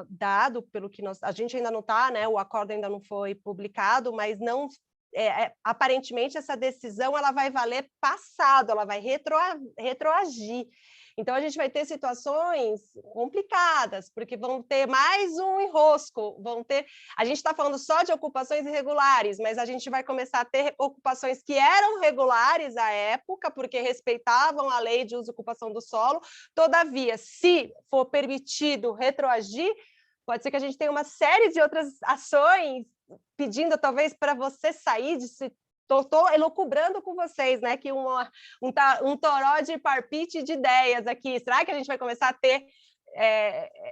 dado, pelo que a gente ainda não está, né, o acordo ainda não foi publicado, mas não aparentemente essa decisão ela vai valer passado, ela vai retroagir. Então, a gente vai ter situações complicadas, porque vão ter mais um enrosco, a gente está falando só de ocupações irregulares, mas a gente vai começar a ter ocupações que eram regulares à época, porque respeitavam a lei de uso e ocupação do solo. Todavia, se for permitido retroagir, pode ser que a gente tenha uma série de outras ações pedindo talvez para você sair de se estou elucubrando com vocês, né, que um toró de parpite de ideias aqui. Será que a gente vai começar a ter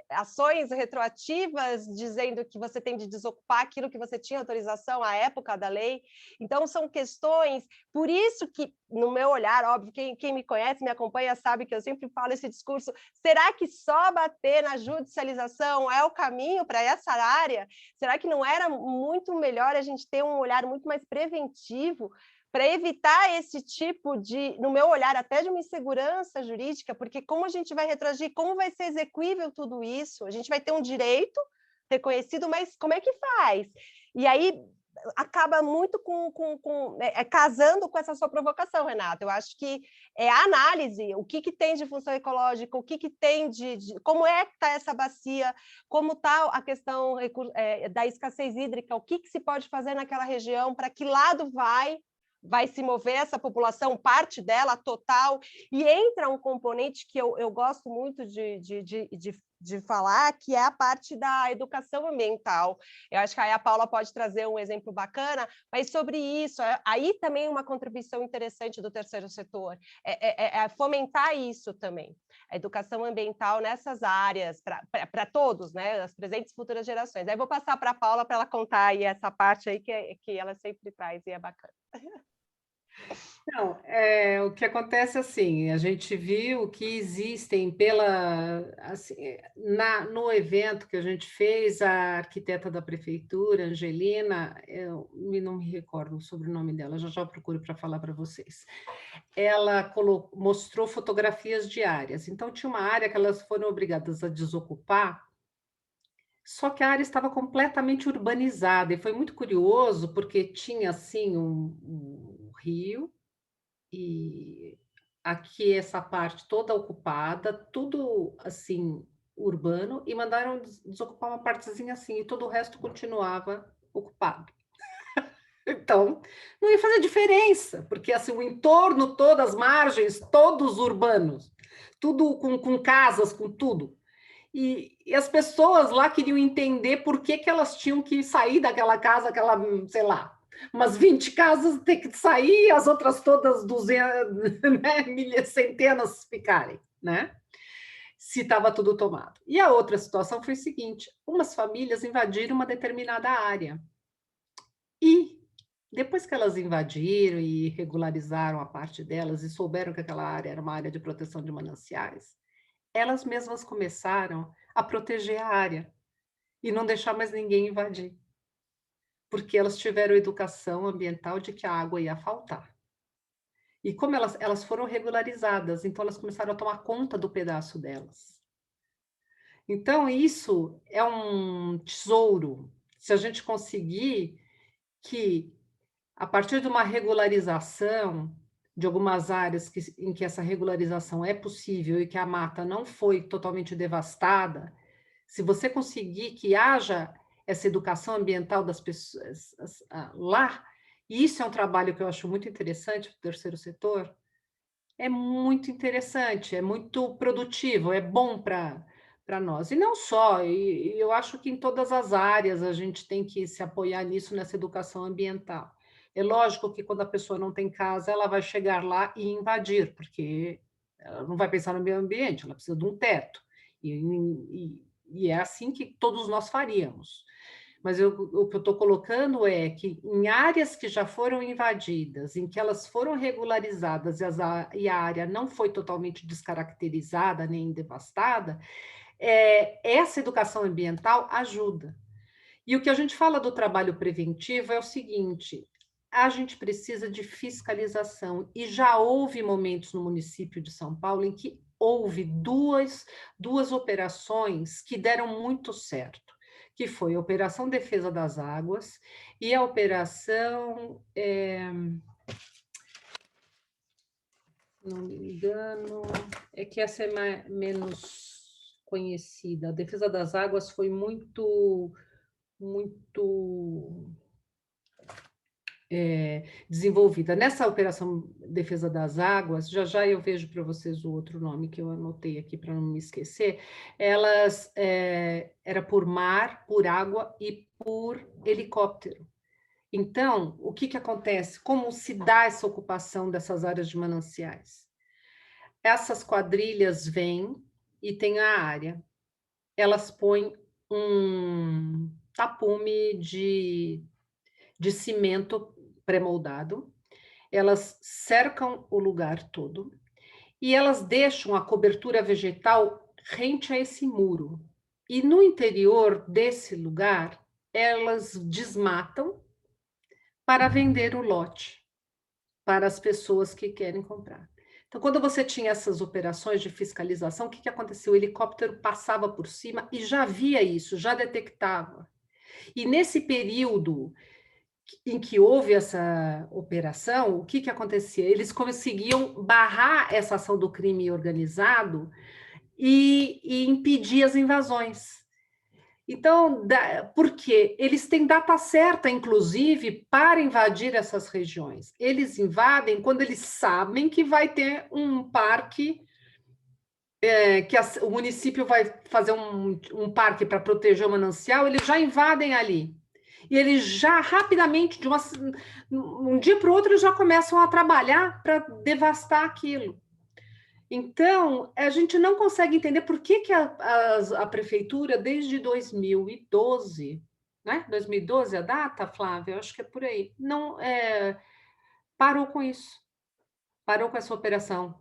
ações retroativas dizendo que você tem de desocupar aquilo que você tinha autorização à época da lei? Então, são questões, por isso que, no meu olhar, óbvio, quem me conhece, me acompanha, sabe que eu sempre falo esse discurso, será que só bater na judicialização é o caminho para essa área? Será que não era muito melhor a gente ter um olhar muito mais preventivo para evitar esse tipo de, no meu olhar, até de uma insegurança jurídica, porque como a gente vai retroagir, como vai ser execuível tudo isso? A gente vai ter um direito reconhecido, mas como é que faz? E aí acaba muito casando com essa sua provocação, Renata. Eu acho que a análise, o que tem de função ecológica, o que tem como é que está essa bacia, como está a questão da escassez hídrica, o que se pode fazer naquela região, para que lado vai se mover essa população, parte dela, total, e entra um componente que eu gosto muito de falar, que é a parte da educação ambiental. Eu acho que aí a Paula pode trazer um exemplo bacana, mas sobre isso, aí também uma contribuição interessante do terceiro setor, fomentar isso também, a educação ambiental nessas áreas, para todos, né, as presentes e futuras gerações. Aí vou passar para a Paula para ela contar aí essa parte aí que ela sempre traz e é bacana. Não, o que acontece assim, a gente viu que existem no evento que a gente fez, a arquiteta da prefeitura, Angelina, não me recordo o sobrenome dela, já procuro para falar para vocês. Ela mostrou fotografias de áreas, então tinha uma área que elas foram obrigadas a desocupar, só que a área estava completamente urbanizada, e foi muito curioso, porque tinha assim um rio, e aqui essa parte toda ocupada, tudo assim urbano, e mandaram desocupar uma partezinha assim, e todo o resto continuava ocupado. Então, não ia fazer diferença, porque assim, o entorno todo, as margens, todos urbanos, tudo com casas, com tudo. E as pessoas lá queriam entender por que elas tinham que sair daquela casa, sei lá, umas 20 casas ter que sair, as outras todas 200, né, centenas ficarem, né? Se estava tudo tomado. E a outra situação foi o seguinte, umas famílias invadiram uma determinada área. E depois que elas invadiram e regularizaram a parte delas e souberam que aquela área era uma área de proteção de mananciais, elas mesmas começaram a proteger a área e não deixar mais ninguém invadir, porque elas tiveram educação ambiental de que a água ia faltar. E como elas foram regularizadas, então elas começaram a tomar conta do pedaço delas. Então, isso é um tesouro. Se a gente conseguir que, a partir de uma regularização de algumas áreas em que essa regularização é possível e que a mata não foi totalmente devastada, se você conseguir que haja essa educação ambiental das pessoas lá, e isso é um trabalho que eu acho muito interessante do terceiro setor, é muito interessante, é muito produtivo, é bom para nós. E não só, e eu acho que em todas as áreas a gente tem que se apoiar nisso, nessa educação ambiental. É lógico que quando a pessoa não tem casa, ela vai chegar lá e invadir, porque ela não vai pensar no meio ambiente, ela precisa de um teto. E é assim que todos nós faríamos. Mas o que eu estou colocando é que em áreas que já foram invadidas, em que elas foram regularizadas e a área não foi totalmente descaracterizada nem devastada, essa educação ambiental ajuda. E o que a gente fala do trabalho preventivo é o seguinte, a gente precisa de fiscalização, e já houve momentos no município de São Paulo em que houve duas operações que deram muito certo, que foi a Operação Defesa das Águas e a Operação, não me engano, é que essa é menos conhecida. A Defesa das Águas foi muito desenvolvida. Nessa Operação Defesa das Águas, já eu vejo para vocês o outro nome que eu anotei aqui para não me esquecer, elas era por mar, por água e por helicóptero. Então, o que acontece? Como se dá essa ocupação dessas áreas de mananciais? Essas quadrilhas vêm e tem a área. Elas põem um tapume de cimento pré-moldado, elas cercam o lugar todo e elas deixam a cobertura vegetal rente a esse muro. E no interior desse lugar, elas desmatam para vender o lote para as pessoas que querem comprar. Então, quando você tinha essas operações de fiscalização, o que aconteceu? O helicóptero passava por cima e já via isso, já detectava. E nesse período em que houve essa operação, o que acontecia? Eles conseguiam barrar essa ação do crime organizado e impedir as invasões. Então, porque eles têm data certa, inclusive, para invadir essas regiões. Eles invadem quando eles sabem que vai ter um parque, o município vai fazer um parque para proteger o manancial, eles já invadem ali. E eles já rapidamente, de um dia para o outro, eles já começam a trabalhar para devastar aquilo. Então, a gente não consegue entender por que a prefeitura, desde 2012, né? 2012 a data, Flávia? Eu acho que é por aí. Não, parou com isso. Parou com essa operação.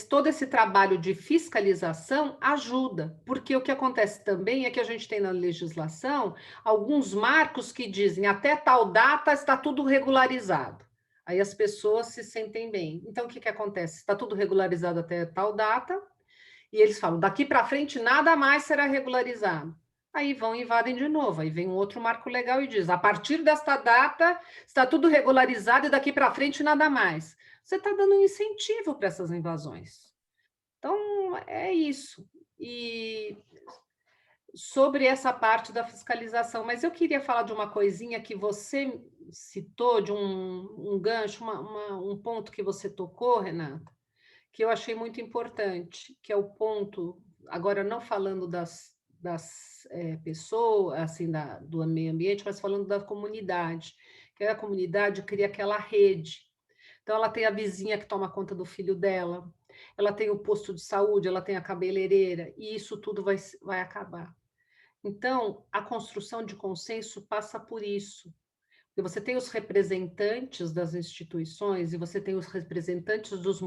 Todo esse trabalho de fiscalização ajuda, porque o que acontece também é que a gente tem na legislação alguns marcos que dizem até tal data está tudo regularizado. Aí as pessoas se sentem bem. Então, o que acontece? Está tudo regularizado até tal data, e eles falam, daqui para frente nada mais será regularizado. Aí vão e invadem de novo. Aí vem um outro marco legal e diz, a partir desta data está tudo regularizado e daqui para frente nada mais. Você está dando um incentivo para essas invasões. Então, é isso. E sobre essa parte da fiscalização, mas eu queria falar de uma coisinha que você citou, de um gancho, um ponto que você tocou, Renata, que eu achei muito importante, que é o ponto, agora não falando das pessoas, assim, do meio ambiente, mas falando da comunidade, que a comunidade cria aquela rede. Então, ela tem a vizinha que toma conta do filho dela, ela tem o posto de saúde, ela tem a cabeleireira, e isso tudo vai acabar. Então, a construção de consenso passa por isso. E você tem os representantes das instituições e você tem os representantes dos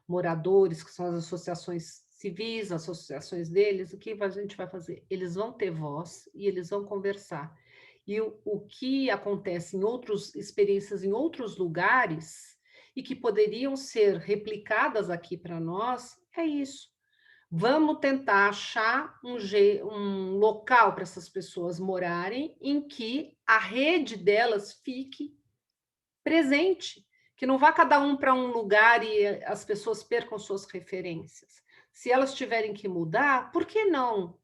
moradores, que são as associações civis, associações deles. O que a gente vai fazer? Eles vão ter voz e eles vão conversar. E o que acontece em outras experiências em outros lugares e que poderiam ser replicadas aqui para nós, é isso. Vamos tentar achar um local para essas pessoas morarem em que a rede delas fique presente, que não vá cada um para um lugar e as pessoas percam suas referências. Se elas tiverem que mudar, por que não?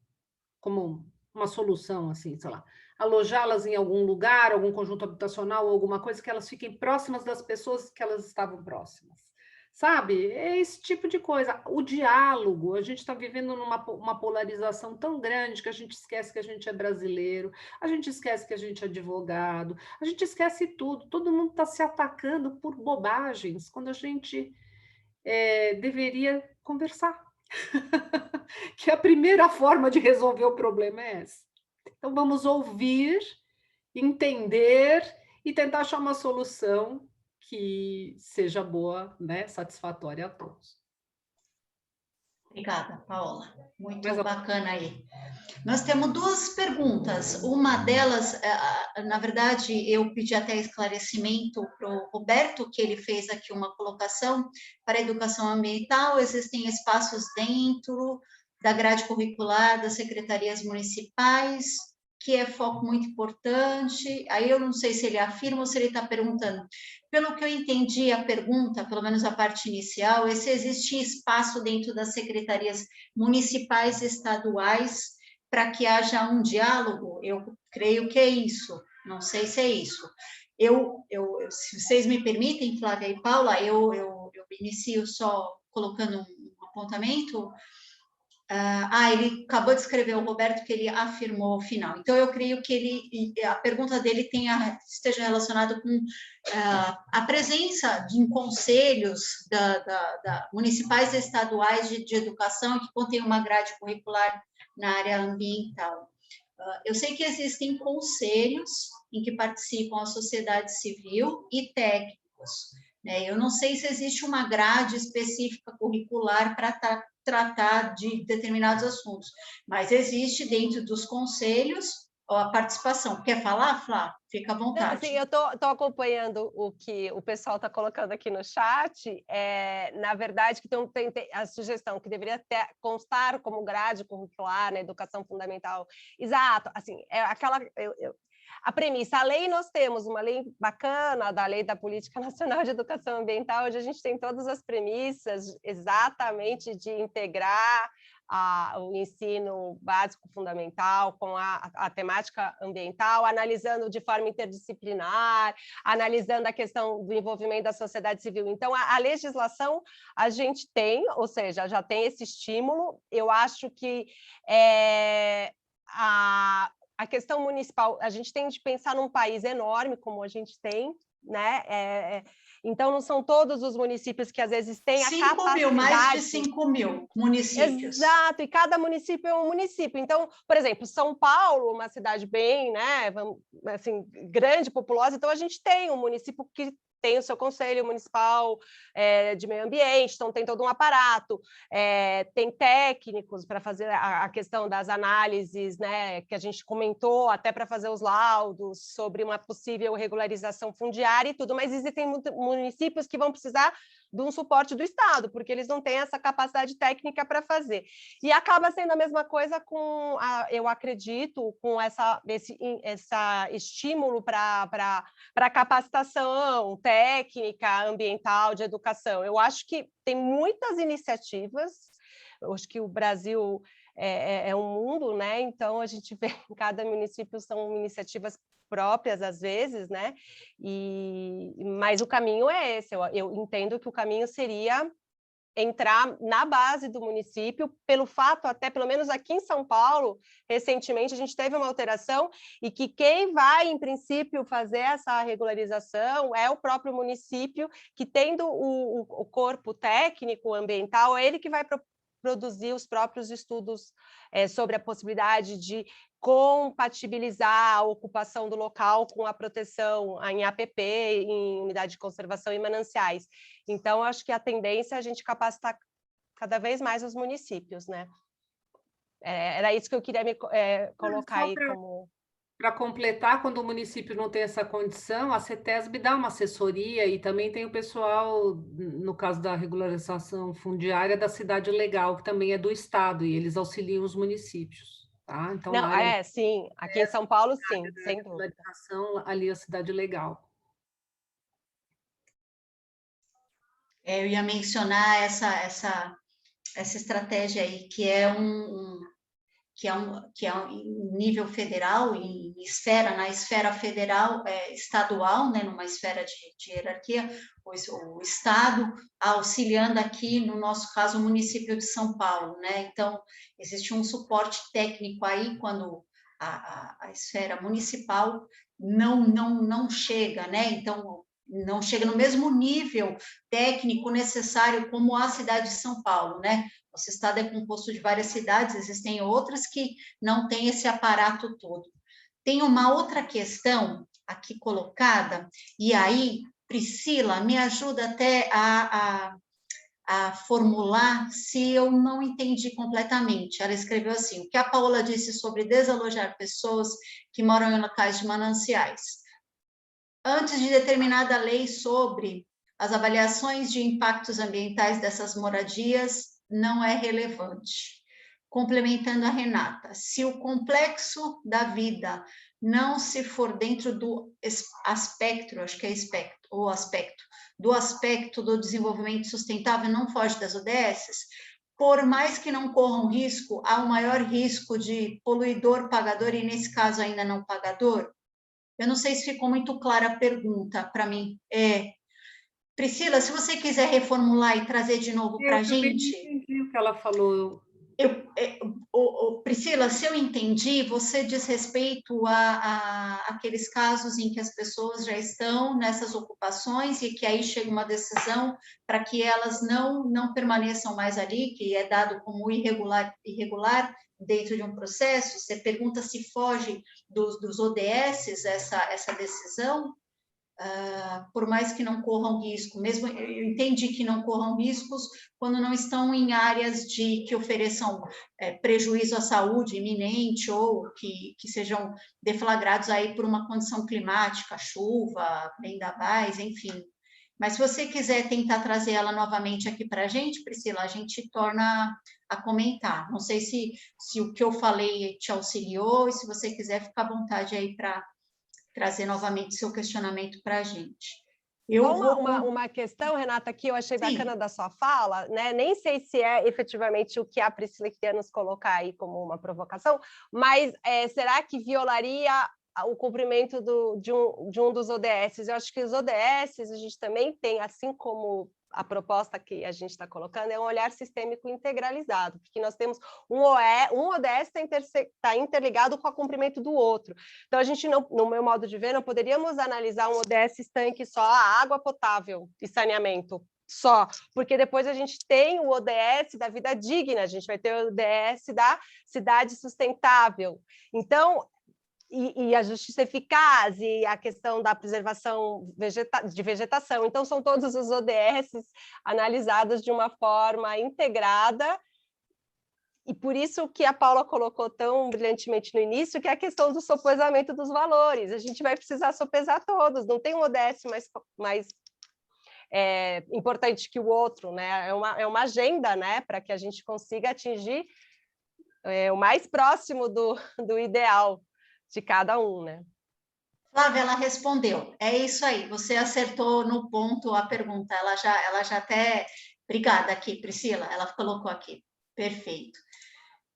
Como uma solução, assim, sei lá, alojá-las em algum lugar, algum conjunto habitacional, alguma coisa que elas fiquem próximas das pessoas que elas estavam próximas. Sabe? É esse tipo de coisa. O diálogo, a gente está vivendo uma polarização tão grande que a gente esquece que a gente é brasileiro, a gente esquece que a gente é advogado, a gente esquece tudo, todo mundo está se atacando por bobagens, quando a gente deveria conversar. Que a primeira forma de resolver o problema é essa. Então, vamos ouvir, entender e tentar achar uma solução que seja boa, né, satisfatória a todos. Obrigada, Paola. Muito Mas, bacana aí. Nós temos duas perguntas. Uma delas, na verdade, eu pedi até esclarecimento para o Roberto, que ele fez aqui uma colocação para a educação ambiental. Existem espaços dentro da grade curricular das secretarias municipais, que é foco muito importante. Aí eu não sei se ele afirma ou se ele está perguntando. Pelo que eu entendi a pergunta, pelo menos a parte inicial, é se existe espaço dentro das secretarias municipais e estaduais para que haja um diálogo. Eu creio que é isso, não sei se é isso. Se vocês me permitem, Flávia e Paula, eu inicio só colocando um apontamento. Ele acabou de escrever, o Roberto, que ele afirmou ao final. Então, eu creio que a pergunta dele esteja relacionada com a presença em conselhos municipais e estaduais de educação que contém uma grade curricular na área ambiental. Eu sei que existem conselhos em que participam a sociedade civil e técnicos, né? Eu não sei se existe uma grade específica curricular para tratar de determinados assuntos, mas existe dentro dos conselhos a participação. Quer falar, Flá? Fica à vontade. Sim, eu estou acompanhando o que o pessoal está colocando aqui no chat. Na verdade, que tem a sugestão que deveria constar como grade curricular na educação fundamental. Exato, assim, é aquela... A premissa, a lei, nós temos uma lei bacana, da Lei da Política Nacional de Educação Ambiental, onde a gente tem todas as premissas exatamente de integrar o ensino básico fundamental com a temática ambiental, analisando de forma interdisciplinar, analisando a questão do envolvimento da sociedade civil. Então, a legislação a gente tem, ou seja, já tem esse estímulo. Eu acho que a questão municipal, a gente tem de pensar num país enorme como a gente tem, né? Então, não são todos os municípios que, às vezes, têm a capacidade... mais de 5 mil municípios. Exato, e cada município é um município. Então, por exemplo, São Paulo, uma cidade bem, né, assim, grande, populosa, então a gente tem um município que tem o seu conselho municipal de meio ambiente, então tem todo um aparato, tem técnicos para fazer a questão das análises, né, que a gente comentou, até para fazer os laudos sobre uma possível regularização fundiária e tudo, mas existem municípios que vão precisar de um suporte do Estado, porque eles não têm essa capacidade técnica para fazer. E acaba sendo a mesma coisa com, eu acredito, com esse estímulo para capacitação técnica, ambiental, de educação. Eu acho que tem muitas iniciativas, eu acho que o Brasil é um mundo, né? Então, a gente vê em cada município são iniciativas próprias, às vezes, né? Mas o caminho é esse. Eu entendo que o caminho seria entrar na base do município, pelo fato, até pelo menos aqui em São Paulo, recentemente a gente teve uma alteração e que quem vai, em princípio, fazer essa regularização é o próprio município, que tendo o corpo técnico ambiental, é ele que vai produzir os próprios estudos sobre a possibilidade de compatibilizar a ocupação do local com a proteção em APP, em unidade de conservação e mananciais. Então, acho que a tendência é a gente capacitar cada vez mais os municípios, né? Era isso que eu queria colocar aí como... Para completar, quando o município não tem essa condição, a CETESB dá uma assessoria e também tem o pessoal, no caso da regularização fundiária, da Cidade Legal, que também é do Estado, e eles auxiliam os municípios. Tá? Então, não, sim, aqui em São Paulo, sim, sem dúvida. Ali a Cidade Legal. Eu ia mencionar essa estratégia aí, que é em nível federal, na esfera federal, estadual, né, numa esfera de hierarquia, o Estado auxiliando aqui, no nosso caso, o município de São Paulo, né? Então, existe um suporte técnico aí quando a esfera municipal não chega, né? Então, não chega no mesmo nível técnico necessário como a cidade de São Paulo, né? Nosso estado é composto de várias cidades, existem outras que não têm esse aparato todo. Tem uma outra questão aqui colocada, e aí, Priscila, me ajuda até a a formular se eu não entendi completamente. Ela escreveu assim: o que a Paola disse sobre desalojar pessoas que moram em locais de mananciais. Antes de determinada lei sobre as avaliações de impactos ambientais dessas moradias, não é relevante. Complementando a Renata, se o complexo da vida não se for dentro do aspecto, acho que é aspecto, do aspecto do desenvolvimento sustentável, não foge das ODSs, por mais que não corram risco, há um maior risco de poluidor pagador, e nesse caso ainda não pagador? Eu não sei se ficou muito clara a pergunta para mim. Priscila, se você quiser reformular e trazer de novo para a gente... Eu entendi o que ela falou. Priscila, se eu entendi, você diz respeito a aqueles casos em que as pessoas já estão nessas ocupações e que aí chega uma decisão para que elas não permaneçam mais ali, que é dado como irregular dentro de um processo. Você pergunta se foge dos ODSs essa decisão? Por mais que não corram risco, mesmo eu entendi que não corram riscos quando não estão em áreas que ofereçam prejuízo à saúde iminente ou que sejam deflagrados aí por uma condição climática, chuva, vendavais, enfim. Mas se você quiser tentar trazer ela novamente aqui para a gente, Priscila, a gente torna a comentar. Não sei se o que eu falei te auxiliou, e se você quiser, fica à vontade aí para trazer novamente seu questionamento para a gente. Uma questão, Renata, que eu achei bacana da sua fala, né? Nem sei se é efetivamente o que a Priscila queria nos colocar aí como uma provocação, mas será que violaria o cumprimento de um dos ODSs? Eu acho que os ODSs, a gente também tem, assim como a proposta que a gente está colocando, é um olhar sistêmico integralizado, porque nós temos um ODS está interligado com o cumprimento do outro. Então, a gente, não, no meu modo de ver, não poderíamos analisar um ODS estanque só a água potável e saneamento, só, porque depois a gente tem o ODS da vida digna, a gente vai ter o ODS da cidade sustentável. Então, e a justiça eficaz, e a questão da preservação de vegetação. Então, são todos os ODSs analisados de uma forma integrada, e por isso que a Paula colocou tão brilhantemente no início, que é a questão do sopesamento dos valores. A gente vai precisar sopesar todos, não tem um ODS mais importante que o outro, né? É uma agenda, né, para que a gente consiga atingir o mais próximo do ideal de cada um, né? Flávia, ela respondeu. É isso aí, você acertou no ponto a pergunta. Ela já até... Obrigada aqui, Priscila, ela colocou aqui. Perfeito.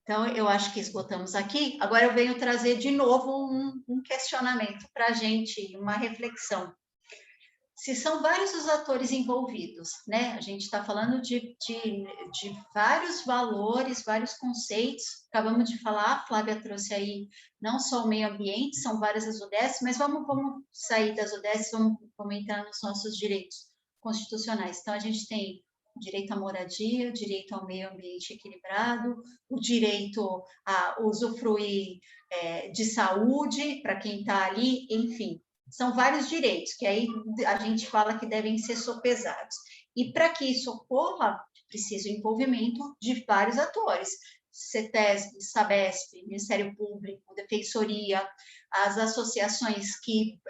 Então, eu acho que esgotamos aqui. Agora eu venho trazer de novo um questionamento para a gente, uma reflexão. Se são vários os atores envolvidos, né? A gente está falando de vários valores, vários conceitos. Acabamos de falar, a Flávia trouxe aí não só o meio ambiente, são várias as ODS, mas vamos sair das ODS, vamos entrar nos nossos direitos constitucionais. Então, a gente tem o direito à moradia, o direito ao meio ambiente equilibrado, o direito a usufruir de saúde para quem está ali, enfim. São vários direitos que aí a gente fala que devem ser sopesados. E para que isso ocorra, precisa o envolvimento de vários atores. CETESB, SABESP, Ministério Público, Defensoria, as associações que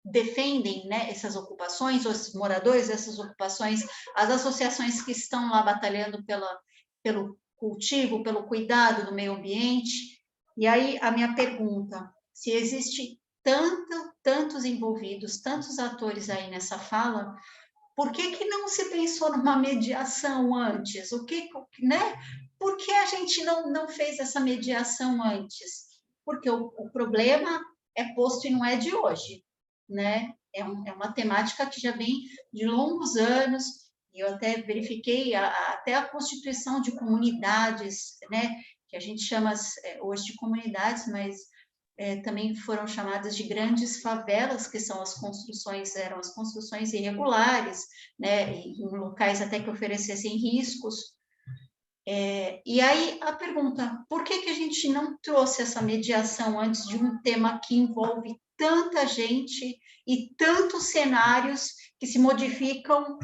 defendem, né, essas ocupações, os moradores dessas ocupações, as associações que estão lá batalhando pelo cultivo, pelo cuidado do meio ambiente. E aí a minha pergunta, se existe tantos envolvidos, tantos atores aí nessa fala, por que não se pensou numa mediação antes? Né? Por que a gente não fez essa mediação antes? Porque o problema é posto e não é de hoje, né? É uma temática que já vem de longos anos, e eu até verifiquei até a constituição de comunidades, né? Que a gente chama hoje de comunidades, mas também foram chamadas de grandes favelas, que são eram as construções irregulares, né, em locais até que oferecessem riscos. E aí a pergunta, por que a gente não trouxe essa mediação antes de um tema que envolve tanta gente e tantos cenários que se modificam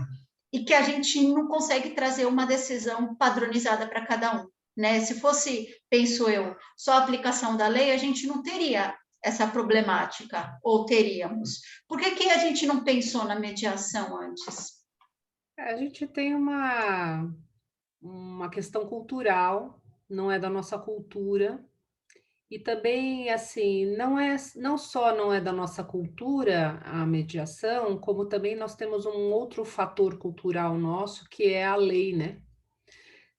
e que a gente não consegue trazer uma decisão padronizada para cada um, né? Se fosse, penso eu, só a aplicação da lei, a gente não teria essa problemática, ou teríamos. Por que a gente não pensou na mediação antes? A gente tem uma questão cultural, não é da nossa cultura, e também, assim, não só não é da nossa cultura a mediação, como também nós temos um outro fator cultural nosso, que é a lei, né?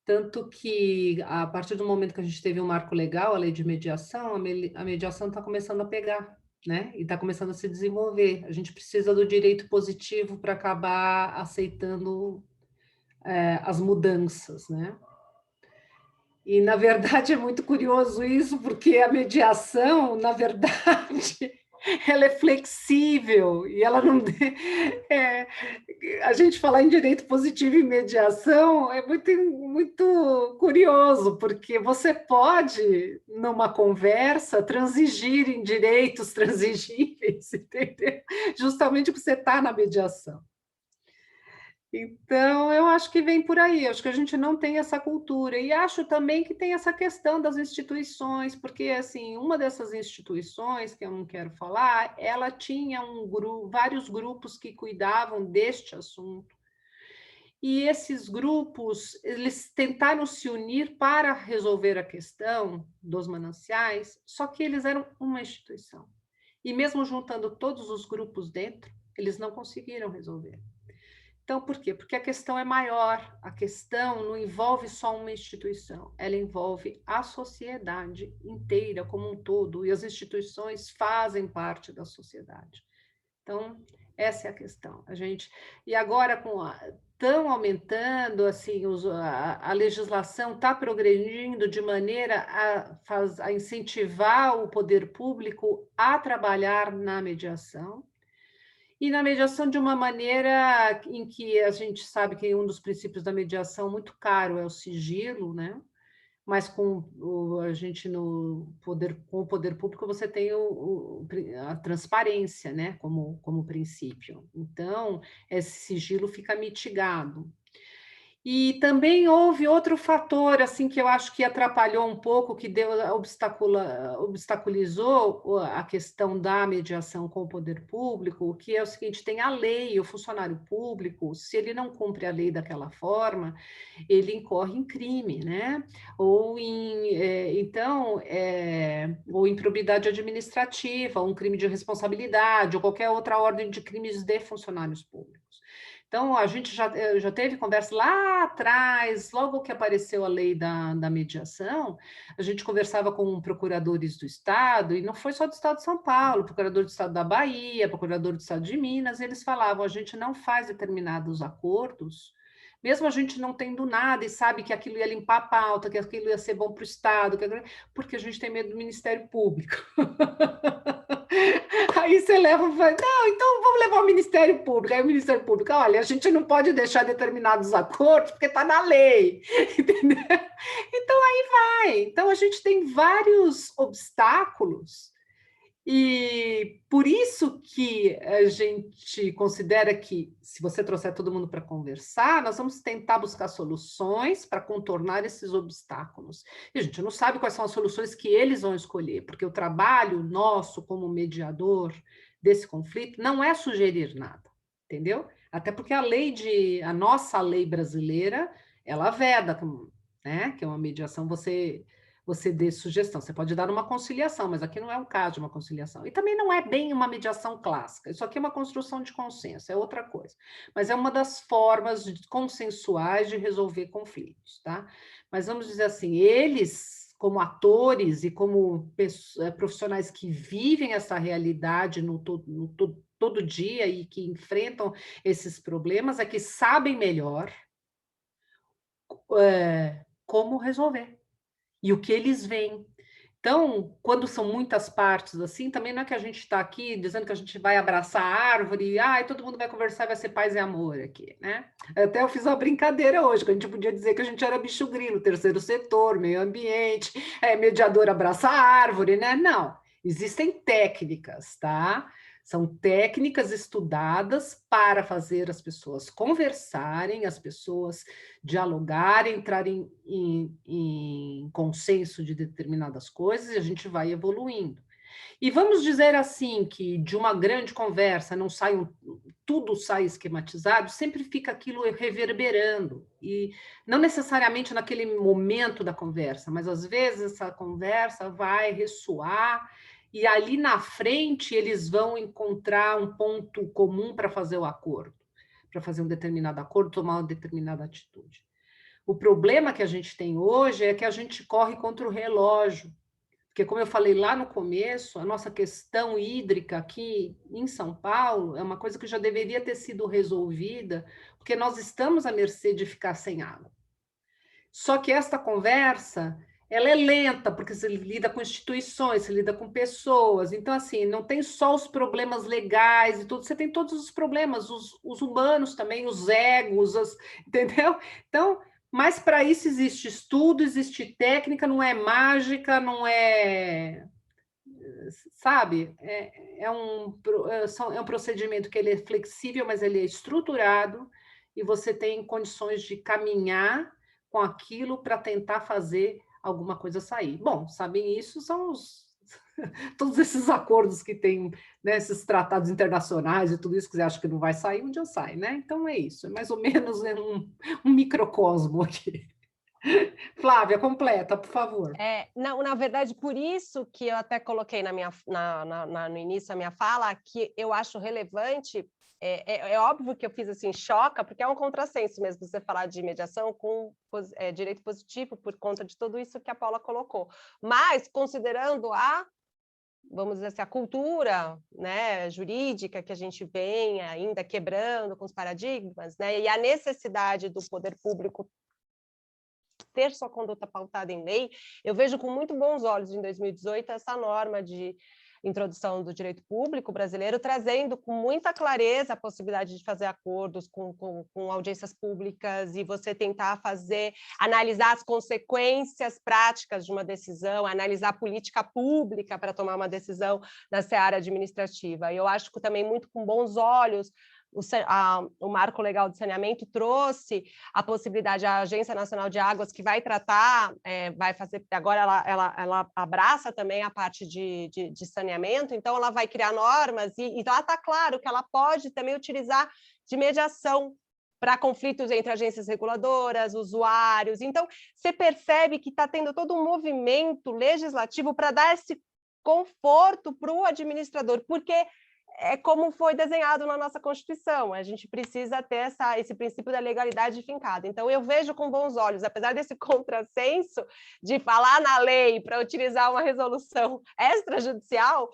Tanto que, a partir do momento que a gente teve um marco legal, a lei de mediação, a mediação está começando a pegar, né? E está começando a se desenvolver. A gente precisa do direito positivo para acabar aceitando as mudanças, né? E, na verdade, é muito curioso isso, porque a mediação, na verdade, ela é flexível e ela não... É, a gente falar em direito positivo e mediação é muito, muito curioso, porque você pode, numa conversa, transigir em direitos transigíveis, entendeu? Justamente porque você está na mediação. Então, eu acho que vem por aí, acho que a gente não tem essa cultura, e acho também que tem essa questão das instituições, porque, assim, uma dessas instituições, que eu não quero falar, ela tinha vários grupos que cuidavam deste assunto, e esses grupos, eles tentaram se unir para resolver a questão dos mananciais, só que eles eram uma instituição, e mesmo juntando todos os grupos dentro, eles não conseguiram resolver. Então, por quê? Porque a questão é maior, a questão não envolve só uma instituição, ela envolve a sociedade inteira como um todo, e as instituições fazem parte da sociedade. Então, essa é a questão. E agora, estão aumentando, assim, a legislação está progredindo de maneira a incentivar o poder público a trabalhar na mediação, e na mediação de uma maneira em que a gente sabe que um dos princípios da mediação muito caro é o sigilo, né? Mas com com o poder público você tem a transparência, né? Como princípio. Então, esse sigilo fica mitigado. E também houve outro fator assim que eu acho que atrapalhou um pouco, que obstaculizou a questão da mediação com o poder público, que é o seguinte: tem a lei, o funcionário público, se ele não cumpre a lei daquela forma, ele incorre em crime, né? Ou ou improbidade administrativa, ou um crime de responsabilidade, ou qualquer outra ordem de crimes de funcionários públicos. Então, a gente já teve conversa lá atrás, logo que apareceu a lei da mediação, a gente conversava com procuradores do Estado, e não foi só do Estado de São Paulo, procurador do Estado da Bahia, procurador do Estado de Minas, eles falavam: a gente não faz determinados acordos, mesmo a gente não tendo nada e sabe que aquilo ia limpar a pauta, que aquilo ia ser bom para o Estado, porque a gente tem medo do Ministério Público. Aí você leva e fala: não, então vamos levar o Ministério Público. Aí o Ministério Público: olha, a gente não pode deixar determinados acordos porque está na lei, entendeu? Então aí vai. Então a gente tem vários obstáculos, e por isso que a gente considera que, se você trouxer todo mundo para conversar, nós vamos tentar buscar soluções para contornar esses obstáculos. E a gente não sabe quais são as soluções que eles vão escolher, porque o trabalho nosso como mediador desse conflito não é sugerir nada, entendeu? Até porque a nossa lei brasileira, ela veda, né? Que é uma mediação, você dê sugestão. Você pode dar uma conciliação, mas aqui não é um caso de uma conciliação. E também não é bem uma mediação clássica. Isso aqui é uma construção de consenso, é outra coisa. Mas é uma das formas consensuais de resolver conflitos, tá? Mas vamos dizer assim, eles, como atores e como profissionais que vivem essa realidade todo dia e que enfrentam esses problemas, é que sabem melhor como resolver. E o que eles veem. Então, quando são muitas partes assim, também não é que a gente está aqui dizendo que a gente vai abraçar a árvore e todo mundo vai conversar, vai ser paz e amor aqui, né? Até eu fiz uma brincadeira hoje, que a gente podia dizer que a gente era bicho grilo, terceiro setor, meio ambiente, mediador abraça a árvore, né? Não, existem técnicas, tá? São técnicas estudadas para fazer as pessoas conversarem, as pessoas dialogarem, entrarem em consenso de determinadas coisas, e a gente vai evoluindo. E vamos dizer assim, que de uma grande conversa não sai tudo sai esquematizado, sempre fica aquilo reverberando, e não necessariamente naquele momento da conversa, mas às vezes essa conversa vai ressoar, e ali na frente eles vão encontrar um ponto comum para fazer o acordo, para fazer um determinado acordo, tomar uma determinada atitude. O problema que a gente tem hoje é que a gente corre contra o relógio, porque, como eu falei lá no começo, a nossa questão hídrica aqui em São Paulo é uma coisa que já deveria ter sido resolvida, porque nós estamos à mercê de ficar sem água. Só que esta conversa, ela é lenta, porque você lida com instituições, você lida com pessoas. Então, assim, não tem só os problemas legais e tudo, você tem todos os problemas, os humanos também, os egos, entendeu? Então, mas para isso existe estudo, existe técnica, não é mágica, não é... Sabe? É um procedimento que ele é flexível, mas ele é estruturado, e você tem condições de caminhar com aquilo para tentar fazer alguma coisa sair. Bom, sabem isso, são todos esses acordos que tem, né, esses tratados internacionais e tudo isso que você acha que não vai sair, um dia sai, né? Então é isso, é mais ou menos um microcosmo aqui. Flávia, completa, por favor. Não, na verdade, por isso que eu até coloquei no início da minha fala, que eu acho relevante. É óbvio que eu fiz assim, choca, porque é um contrassenso mesmo você falar de mediação com direito positivo, por conta de tudo isso que a Paula colocou. Mas, considerando vamos dizer assim, a cultura, né, jurídica que a gente vem ainda quebrando com os paradigmas, né, e a necessidade do poder público ter sua conduta pautada em lei, eu vejo com muito bons olhos, em 2018, essa norma de introdução do direito público brasileiro, trazendo com muita clareza a possibilidade de fazer acordos com audiências públicas, e você tentar analisar as consequências práticas de uma decisão, analisar a política pública para tomar uma decisão na seara administrativa. E eu acho que também muito com bons olhos o Marco Legal de Saneamento trouxe a possibilidade, a Agência Nacional de Águas, que vai tratar, vai fazer, agora ela abraça também a parte de saneamento, então ela vai criar normas, e lá está claro que ela pode também utilizar de mediação para conflitos entre agências reguladoras, usuários. Então, você percebe que está tendo todo um movimento legislativo para dar esse conforto para o administrador, porque é como foi desenhado na nossa Constituição, a gente precisa ter esse princípio da legalidade fincada. Então, eu vejo com bons olhos, apesar desse contrassenso de falar na lei para utilizar uma resolução extrajudicial,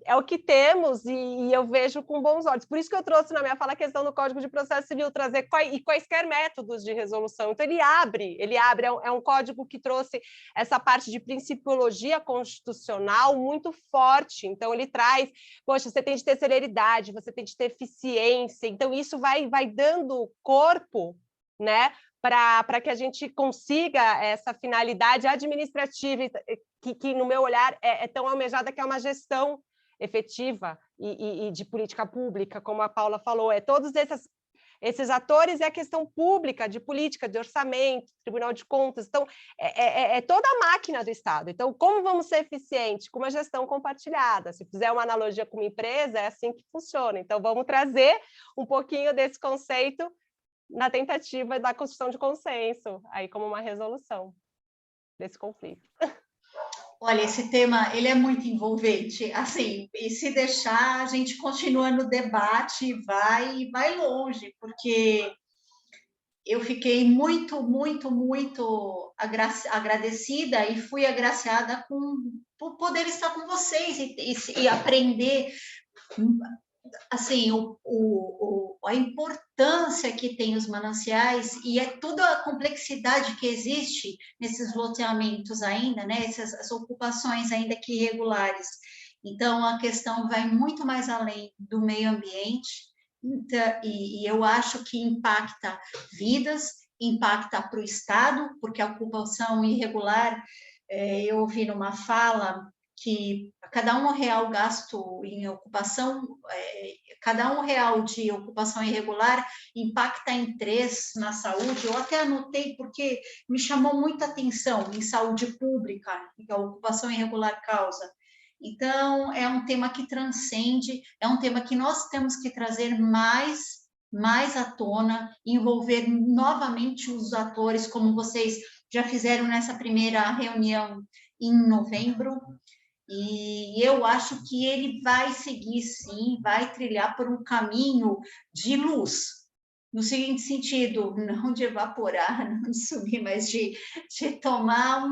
é o que temos, e eu vejo com bons olhos. Por isso que eu trouxe na minha fala a questão do Código de Processo Civil, trazer quaisquer métodos de resolução. Então, ele abre, é um código que trouxe essa parte de principiologia constitucional muito forte. Então, ele traz, poxa, você tem de ter celeridade, você tem de ter eficiência. Então, isso vai dando corpo, né, para que a gente consiga essa finalidade administrativa, que no meu olhar, é tão almejada, que é uma gestão efetiva e de política pública, como a Paula falou, todos esses atores, a questão pública, de política, de orçamento, Tribunal de Contas. Então, toda a máquina do Estado. Então, como vamos ser eficientes? Com uma gestão compartilhada. Se fizer uma analogia com uma empresa, é assim que funciona. Então, vamos trazer um pouquinho desse conceito na tentativa da construção de consenso, aí como uma resolução desse conflito. Olha, esse tema, ele é muito envolvente, assim, e se deixar, a gente continua no debate, vai longe, porque eu fiquei muito, muito, muito agradecida e fui agraciada por poder estar com vocês e aprender, assim, a importância que tem os mananciais, e toda a complexidade que existe nesses loteamentos ainda, né? Essas ocupações ainda que irregulares. Então, a questão vai muito mais além do meio ambiente, então, e eu acho que impacta vidas, impacta para o Estado, porque a ocupação irregular, eu ouvi numa fala que cada R$1 gasto em ocupação, cada R$1 de ocupação irregular impacta em 3 na saúde. Eu até anotei porque me chamou muita atenção em saúde pública, que a ocupação irregular causa. Então, é um tema que transcende, é um tema que nós temos que trazer mais à tona, envolver novamente os atores, como vocês já fizeram nessa primeira reunião em novembro, e eu acho que ele vai seguir, sim, vai trilhar por um caminho de luz, no seguinte sentido, não de evaporar, não de sumir, mas de tomar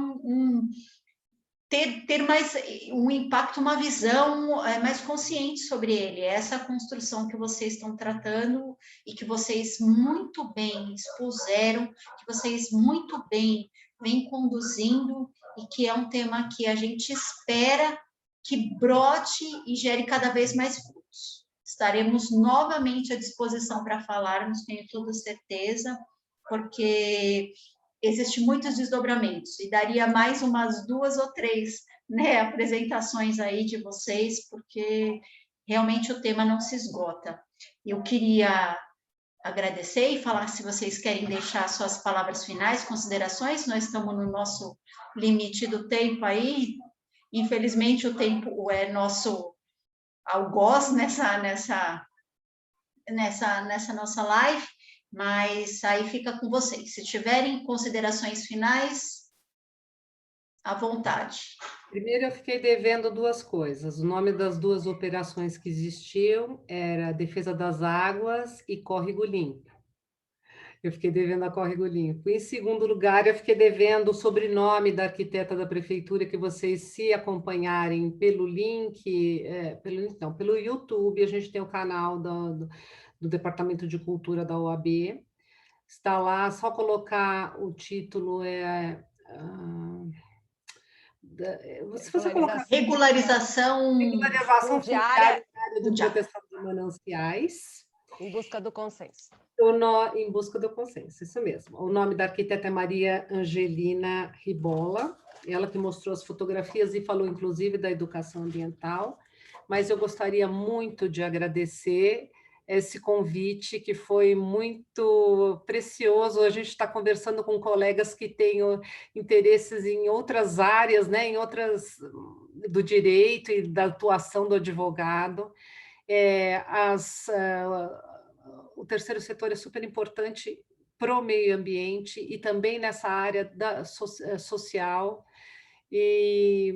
ter mais um impacto, uma visão mais consciente sobre ele. Essa construção que vocês estão tratando e que vocês muito bem expuseram, que vocês muito bem vêm conduzindo, e que é um tema que a gente espera que brote e gere cada vez mais frutos. Estaremos novamente à disposição para falarmos, tenho toda certeza, porque existem muitos desdobramentos, e daria mais umas 2 ou 3, né, apresentações aí de vocês, porque realmente o tema não se esgota. Eu queria agradecer e falar se vocês querem deixar suas palavras finais, considerações. Nós estamos no nosso limite do tempo aí, infelizmente o tempo é nosso algoz nessa nossa live, mas aí fica com vocês. Se tiverem considerações finais, à vontade. Primeiro, eu fiquei devendo 2 coisas. O nome das 2 operações que existiam era Defesa das Águas e Córrego Limpo. Eu fiquei devendo a Córrego Limpo. Em segundo lugar, eu fiquei devendo o sobrenome da arquiteta da prefeitura, que vocês, se acompanharem pelo link, pelo YouTube, a gente tem o canal do Departamento de Cultura da OAB. Está lá, só colocar o título, se você colocar regularização fundiária de proteção de mananciais. Em busca do consenso. Em busca do consenso, isso mesmo. O nome da arquiteta é Maria Angelina Ribola, ela que mostrou as fotografias e falou, inclusive, da educação ambiental, mas eu gostaria muito de agradecer esse convite, que foi muito precioso. A gente está conversando com colegas que têm interesses em outras áreas, né, em outras do direito e da atuação do advogado. O terceiro setor é super importante para o meio ambiente e também nessa área social. E,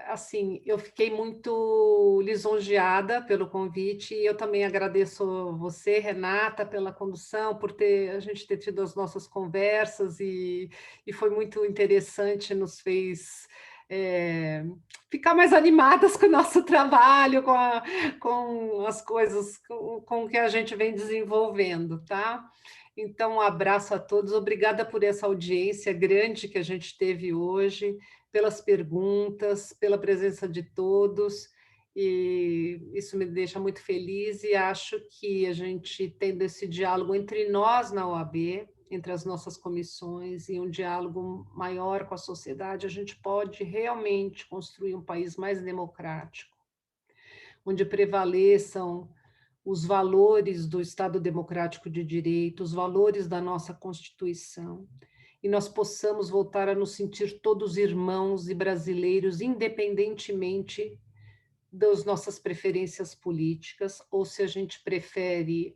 assim, eu fiquei muito lisonjeada pelo convite, e eu também agradeço você, Renata, pela condução, por a gente ter tido as nossas conversas, e foi muito interessante, nos fez ficar mais animadas com o nosso trabalho, com as coisas, com o que a gente vem desenvolvendo, tá? Então, um abraço a todos, obrigada por essa audiência grande que a gente teve hoje, pelas perguntas, pela presença de todos, e isso me deixa muito feliz, e acho que a gente, tendo esse diálogo entre nós na OAB, entre as nossas comissões, e um diálogo maior com a sociedade, a gente pode realmente construir um país mais democrático, onde prevaleçam os valores do Estado Democrático de Direito, os valores da nossa Constituição, e nós possamos voltar a nos sentir todos irmãos e brasileiros, independentemente das nossas preferências políticas, ou se a gente prefere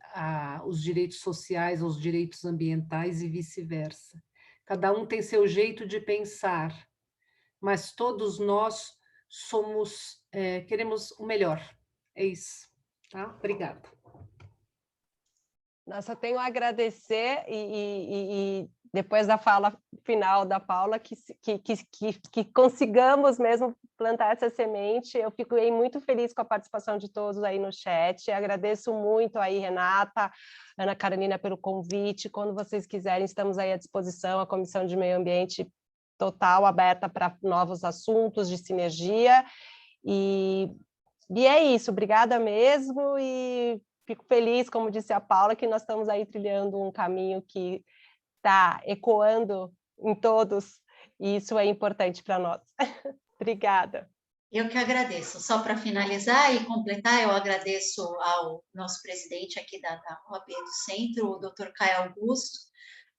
os direitos sociais aos direitos ambientais e vice-versa. Cada um tem seu jeito de pensar, mas todos nós queremos o melhor. É isso. Tá? Obrigada. Nossa, eu tenho a agradecer, e depois da fala final da Paula, que consigamos mesmo plantar essa semente. Eu fiquei muito feliz com a participação de todos aí no chat. Agradeço muito aí, Renata, Ana Carolina, pelo convite. Quando vocês quiserem, estamos aí à disposição. A Comissão de Meio Ambiente total aberta para novos assuntos de sinergia. E é isso. Obrigada mesmo, e fico feliz, como disse a Paula, que nós estamos aí trilhando um caminho que está ecoando em todos, e isso é importante para nós. Obrigada. Eu que agradeço. Só para finalizar e completar, eu agradeço ao nosso presidente aqui da OAB do Centro, o Dr. Caio Augusto,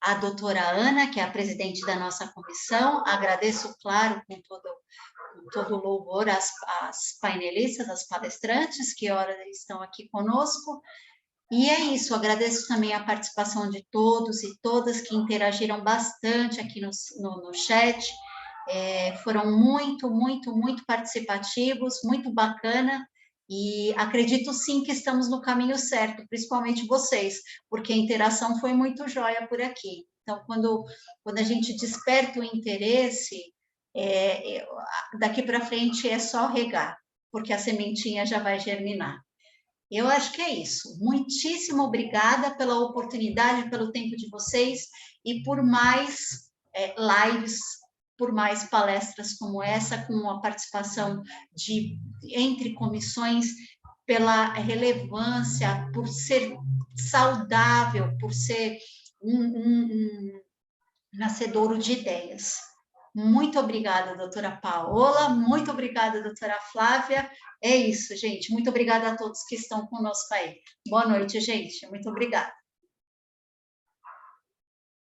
a doutora Ana, que é a presidente da nossa comissão. Agradeço, claro, com todo louvor às painelistas, às palestrantes, que ora estão aqui conosco. E é isso, agradeço também a participação de todos e todas que interagiram bastante aqui no chat. Foram muito participativos, muito bacana, e acredito sim que estamos no caminho certo, principalmente vocês, porque a interação foi muito jóia por aqui. Então, quando a gente desperta o interesse, daqui para frente é só regar, porque a sementinha já vai germinar. Eu acho que é isso. Muitíssimo obrigada pela oportunidade, pelo tempo de vocês e por mais lives, por mais palestras como essa, com a participação entre comissões, pela relevância, por ser saudável, por ser um nascedouro de ideias. Muito obrigada, doutora Paola, muito obrigada, doutora Flávia. É isso, gente. Muito obrigada a todos que estão conosco aí. Boa noite, gente. Muito obrigada.